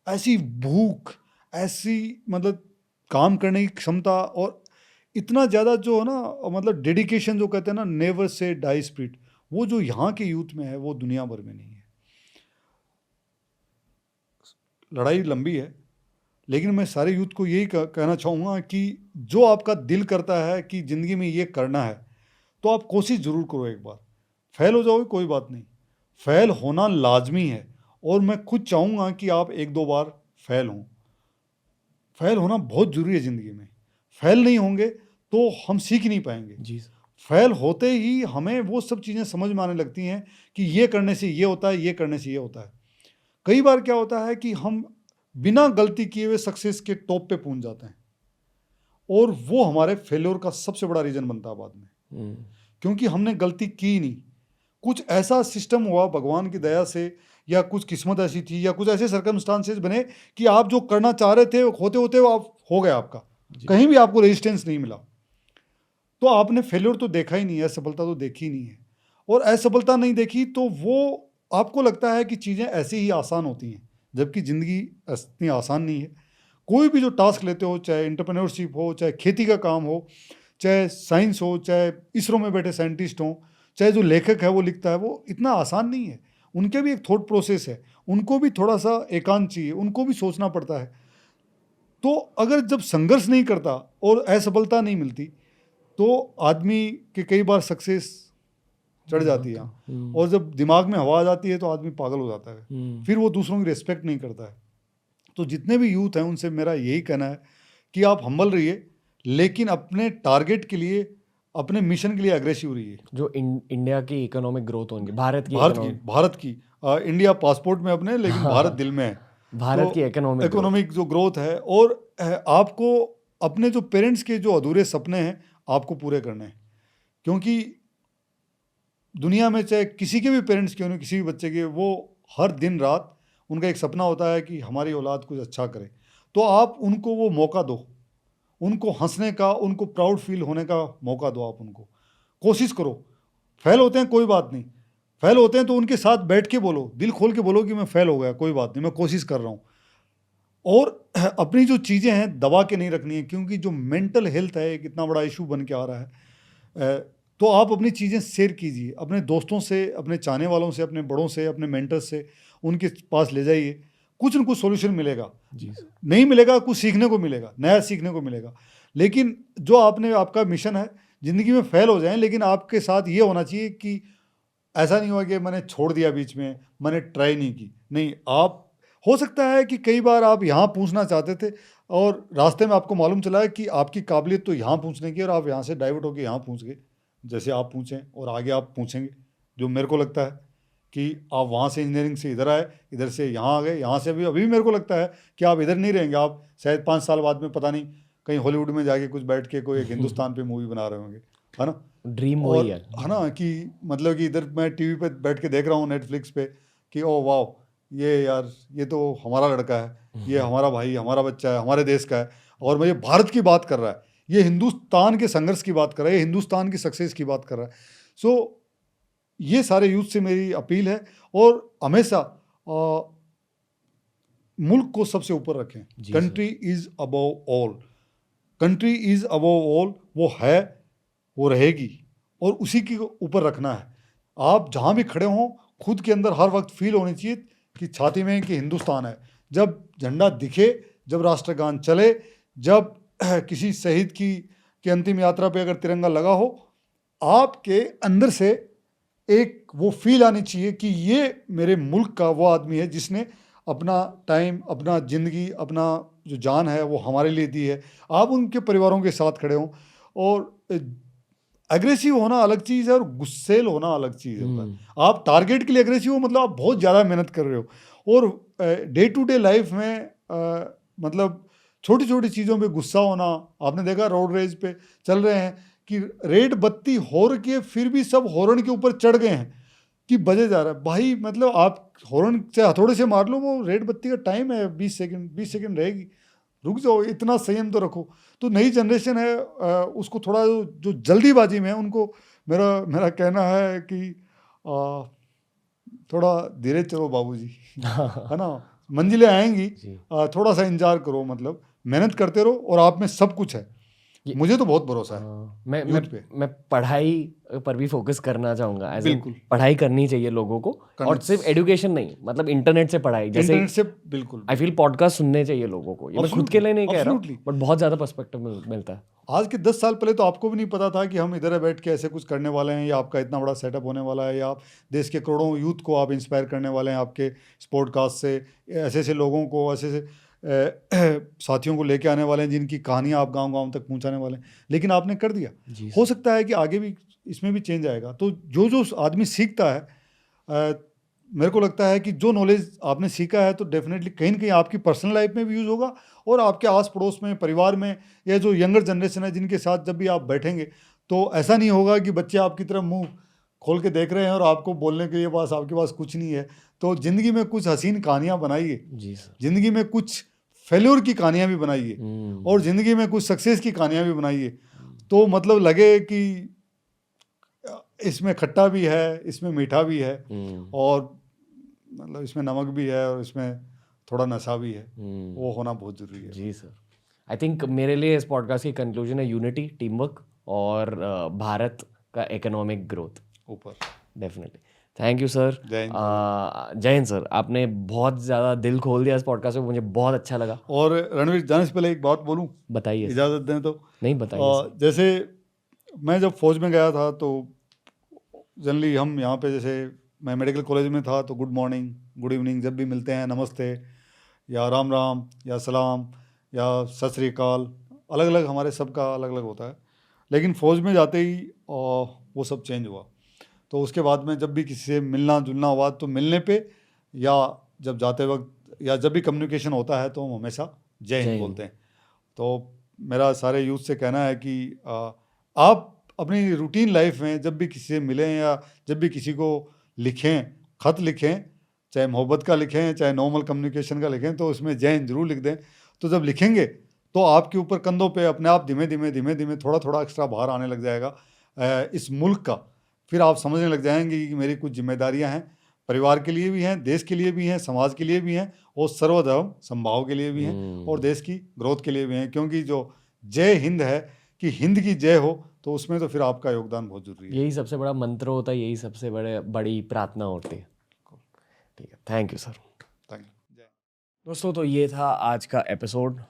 ऐसी भूख, ऐसी मतलब काम करने की क्षमता, और इतना ज़्यादा जो है ना मतलब डेडिकेशन, जो कहते हैं ना नेवर से डाई स्पिरिट, वो जो यहाँ के यूथ में है वो दुनिया भर में नहीं है। लड़ाई लंबी है, लेकिन मैं सारे यूथ को यही कहना चाहूँगा कि जो आपका दिल करता है कि ज़िंदगी में ये करना है, तो आप कोशिश ज़रूर करो। एक बार फेल हो जाओगे कोई बात नहीं, फेल होना लाजमी है, और मैं खुद चाहूँगा कि आप 1-2 बार फेल हों। फेल होना बहुत ज़रूरी है ज़िंदगी में। फेल नहीं होंगे तो हम सीख नहीं पाएंगे। जी। फेल होते ही हमें वो सब चीज़ें समझ में आने लगती हैं कि ये करने से ये होता है, ये करने से ये होता है। कई बार क्या होता है कि हम बिना गलती किए हुए सक्सेस के टॉप पे पहुंच जाते हैं, और वो हमारे फेल्योर का सबसे बड़ा रीज़न बनता है बाद में, क्योंकि हमने गलती की नहीं। कुछ ऐसा सिस्टम हुआ भगवान की दया से, या कुछ किस्मत ऐसी थी, या कुछ ऐसे सर्कमस्टांसेस बने कि आप जो करना चाह रहे थे होते होते वो आप हो गया, आपका कहीं भी आपको रेजिस्टेंस नहीं मिला, तो आपने फेल्योर तो देखा ही नहीं है, असफलता तो देखी नहीं है। और असफलता नहीं देखी तो वो आपको लगता है कि चीज़ें ऐसी ही आसान होती हैं, जबकि ज़िंदगी इतनी आसान नहीं है। कोई भी जो टास्क लेते हो, चाहे एंटरप्रेन्योरशिप हो, चाहे खेती का काम हो, चाहे साइंस हो, चाहे इसरो में बैठे साइंटिस्ट हों, चाहे जो लेखक है वो लिखता है, वो इतना आसान नहीं है। उनके भी एक थॉट प्रोसेस है, उनको भी थोड़ा सा एकांत चाहिए, उनको भी सोचना पड़ता है। तो अगर जब संघर्ष नहीं करता और असफलता नहीं मिलती, तो आदमी के कई बार सक्सेस चढ़ जाती है, और जब दिमाग में हवा आ जाती है तो आदमी पागल हो जाता है, फिर वो दूसरों की रिस्पेक्ट नहीं करता है। तो जितने भी यूथ हैं उनसे मेरा यही कहना है कि आप हम्बल रहिए, लेकिन अपने टारगेट के लिए, अपने मिशन के लिए अग्रेसिव रहिए। जो इंडिया की इकोनॉमिक ग्रोथ होगी, भारत की इंडिया पासपोर्ट में अपने, लेकिन भारत दिल में है। भारत की इकोनॉमिक जो ग्रोथ है, और आपको अपने जो पेरेंट्स के जो अधूरे सपने हैं आपको पूरे करने हैं, क्योंकि दुनिया में चाहे किसी के भी पेरेंट्स क्यों नहीं, किसी भी बच्चे के, वो हर दिन रात उनका एक सपना होता है कि हमारी औलाद कुछ अच्छा करे। तो आप उनको वो मौका दो, उनको हंसने का, उनको प्राउड फील होने का मौका दो। आप उनको कोशिश करो। फेल होते हैं कोई बात नहीं, फेल होते हैं तो उनके साथ बैठ के बोलो, दिल खोल के बोलो कि मैं फेल हो गया, कोई बात नहीं, मैं कोशिश कर रहा हूँ। और अपनी जो चीज़ें हैं दबा के नहीं रखनी है, क्योंकि जो मेंटल हेल्थ है एक इतना बड़ा इशू बन के आ रहा है। तो आप अपनी चीज़ें शेयर कीजिए अपने दोस्तों से, अपने चाहने वालों से, अपने बड़ों से, अपने मेंटर्स से, उनके पास ले जाइए। कुछ न कुछ सॉल्यूशन मिलेगा। नहीं मिलेगा, कुछ सीखने को मिलेगा, नया सीखने को मिलेगा। लेकिन जो आपका मिशन है, ज़िंदगी में फेल हो जाएं, लेकिन आपके साथ ये होना चाहिए कि ऐसा नहीं हुआ कि मैंने छोड़ दिया बीच में, मैंने ट्राई नहीं की। नहीं, आप हो सकता है कि कई बार आप यहाँ पूछना चाहते थे और रास्ते में आपको मालूम चला कि आपकी काबिलियत तो यहाँ पूछने की, और आप यहाँ से डाइवर्ट होकर यहाँ पूछ गए। जैसे आप पूछें और आगे आप पूछेंगे, जो मेरे को लगता है कि आप वहाँ से इंजीनियरिंग से इधर आए, इधर से यहाँ आ गए, यहाँ से अभी मेरे को लगता है कि आप इधर नहीं रहेंगे, आप शायद 5 साल बाद में पता नहीं कहीं हॉलीवुड में जाके कुछ बैठ के कोई एक हिंदुस्तान पे मूवी बना रहे होंगे, है ना। ड्रीम और वही है। है ना कि मतलब कि इधर मैं टीवी पे बैठ के देख रहा हूँ नेटफ्लिक्स पे कि ओ वाह, ये यार ये तो हमारा लड़का है, ये हमारा भाई, हमारा बच्चा है, हमारे देश का है, और मैं ये भारत की बात कर रहा है, ये हिंदुस्तान के संघर्ष की बात कर रहा है, ये हिंदुस्तान की सक्सेस की बात कर रहा है। सो ये सारे यूथ से मेरी अपील है, और हमेशा मुल्क को सबसे ऊपर रखें। Ji sir. Country is above all, country is above all, वो है, वो रहेगी, और उसी के ऊपर रखना है। आप जहाँ भी खड़े हों, खुद के अंदर हर वक्त फील होनी चाहिए कि छाती में कि हिंदुस्तान है। जब झंडा दिखे, जब राष्ट्रगान चले, जब किसी शहीद की अंतिम यात्रा पे अगर तिरंगा लगा हो, आपके अंदर से एक वो फील आनी चाहिए कि ये मेरे मुल्क का वो आदमी है जिसने अपना टाइम, अपना ज़िंदगी, अपना जो जान है वो हमारे लिए दी है। आप उनके परिवारों के साथ खड़े हों, और एग्रेसिव होना अलग चीज़ है और गुस्सेल होना अलग चीज़ होता है। आप टारगेट के लिए एग्रेसिव हो, मतलब आप बहुत ज़्यादा मेहनत कर रहे हो, और डे टू डे लाइफ में मतलब छोटी छोटी चीज़ों पे गुस्सा होना। आपने देखा रोड रेज पे चल रहे हैं कि रेड बत्ती हो रखी है, फिर भी सब हॉर्न के ऊपर चढ़ गए हैं कि बजे जा रहा है। भाई मतलब आप हॉर्न से हथौड़े से मार लो, वो रेड बत्ती का टाइम है 20 सेकंड रहेगी, रुक जाओ, इतना संयम तो रखो। तो नई जनरेशन है, उसको थोड़ा जो जल्दीबाजी में है, उनको मेरा कहना है कि थोड़ा धीरे चलो बाबूजी, है ना, मंजिलें आएंगी, जी। थोड़ा सा इंतजार करो, मतलब मेहनत करते रहो, और आप में सब कुछ है। ये- मुझे तो बहुत भरोसा है मैं यूथ पे। मैं पढ़ाई पर भी फोकस करना चाहूँगा। एज बिल्कुल। पढ़ाई करनी चाहिए लोगों को, और सिर्फ एजुकेशन नहीं, मतलब इंटरनेट से पढ़ाई। जैसे इंटरनेट से बिल्कुल आई फील पॉडकास्ट सुनने चाहिए लोगों को। ये मैं खुद के लिए नहीं कह रहा हूँ, Absolutely. बट बहुत ज़्यादा पर्सपेक्टिव मिलता है। आज के 10 साल पहले तो आपको भी नहीं पता था कि हम इधर बैठ के ऐसे कुछ करने वाले हैं, या आपका इतना बड़ा सेटअप होने वाला है, या आप देश के करोड़ों यूथ को आप इंस्पायर करने वाले हैं आपके इस पॉडकास्ट से। ऐसे ऐसे लोगों को, ऐसे ऐसे साथियों को लेके आने वाले हैं जिनकी कहानियाँ आप गांव-गांव तक पहुंचाने वाले हैं। लेकिन आपने कर दिया। जी हो सकता है कि आगे भी इसमें भी चेंज आएगा। तो जो आदमी सीखता है, मेरे को लगता है कि जो नॉलेज आपने सीखा है तो डेफिनेटली कहीं ना कहीं आपकी पर्सनल लाइफ में भी यूज़ होगा, और आपके आस पड़ोस में, परिवार में, या जो यंगर जनरेशन है जिनके साथ जब भी आप बैठेंगे, तो ऐसा नहीं होगा कि बच्चे आपकी तरफ मुंह खोल के देख रहे हैं और आपको बोलने के लिए बस आपके पास कुछ नहीं है। तो ज़िंदगी में कुछ हसीन कहानियाँ बनाइए, जी सर। ज़िंदगी में कुछ फेल्योर की कहानियाँ भी बनाइए, और ज़िंदगी में कुछ सक्सेस की कहानियाँ भी बनाइए। तो मतलब लगे कि इसमें खट्टा भी है, इसमें मीठा भी है, और मतलब इसमें नमक भी है, और इसमें थोड़ा नशा भी है। वो होना बहुत ज़रूरी है। जी सर। आई थिंक मेरे लिए इस पॉडकास्ट की कंक्लूजन है यूनिटी, टीम वर्क, और भारत का इकोनॉमिक ग्रोथ ऊपर। डेफिनेटली। Thank you sir. जय हिंद। जय हिंद सर। आपने बहुत ज़्यादा दिल खोल दिया इस पॉडकास्ट में, मुझे बहुत अच्छा लगा। और रणवीर, जाने से पहले एक बात बोलूं, बताइए सर। इजाज़त दें तो? नहीं, बताइए सर। जैसे मैं जब फौज में गया था, तो जनरली हम यहाँ पे, जैसे मैं मेडिकल कॉलेज में था, तो गुड मॉर्निंग, गुड इवनिंग जब भी मिलते हैं, नमस्ते या राम राम या सलाम या सत श्री अकाल, अलग अलग हमारे सबका अलग अलग होता है। लेकिन फ़ौज में जाते ही वो सब चेंज हुआ। तो उसके बाद में जब भी किसी से मिलना जुलना हुआ, तो मिलने पे या जब जाते वक्त या जब भी कम्युनिकेशन होता है, तो हम हमेशा जय हिंद बोलते हैं। तो मेरा सारे यूथ से कहना है कि आप अपनी रूटीन लाइफ में जब भी किसी से मिलें, या जब भी किसी को लिखें, ख़त लिखें, चाहे मोहब्बत का लिखें, चाहे नॉर्मल कम्युनिकेशन का लिखें, तो उसमें जय हिंद जरूर लिख दें। तो जब लिखेंगे तो आपके ऊपर कंधों पे अपने आप धीमे धीमे थोड़ा थोड़ा एक्स्ट्रा भार आने लग जाएगा इस मुल्क का। फिर आप समझने लग जाएंगे कि मेरी कुछ जिम्मेदारियां हैं, परिवार के लिए भी हैं, देश के लिए भी हैं, समाज के लिए भी हैं, और सर्वधर्म समभाव के लिए भी हैं, और देश की ग्रोथ के लिए भी हैं। क्योंकि जो जय हिंद है, कि हिंद की जय हो, तो उसमें तो फिर आपका योगदान बहुत जरूरी है। यही सबसे बड़ा मंत्र होता है, यही सबसे बड़ी प्रार्थना होती है। ठीक है, thank you sir. Thank you. दोस्तों, तो ये था आज का एपिसोड।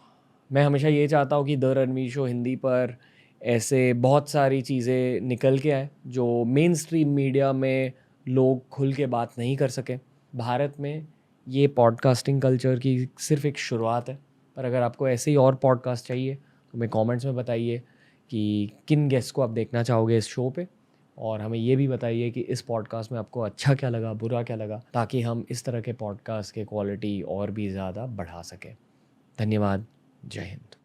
मैं हमेशा ये चाहता हूँ कि द रणवीर शो हिंदी पर ऐसे बहुत सारी चीज़ें निकल के आए जो मेन स्ट्रीम मीडिया में लोग खुल के बात नहीं कर सके। भारत में ये पॉडकास्टिंग कल्चर की सिर्फ एक शुरुआत है, पर अगर आपको ऐसे ही और पॉडकास्ट चाहिए तो हमें कमेंट्स में बताइए कि किन गेस्ट को आप देखना चाहोगे इस शो पे। और हमें ये भी बताइए कि इस पॉडकास्ट में आपको अच्छा क्या लगा, बुरा क्या लगा, ताकि हम इस तरह के पॉडकास्ट के क्वालिटी और भी ज़्यादा बढ़ा सकें। धन्यवाद। जय हिंद।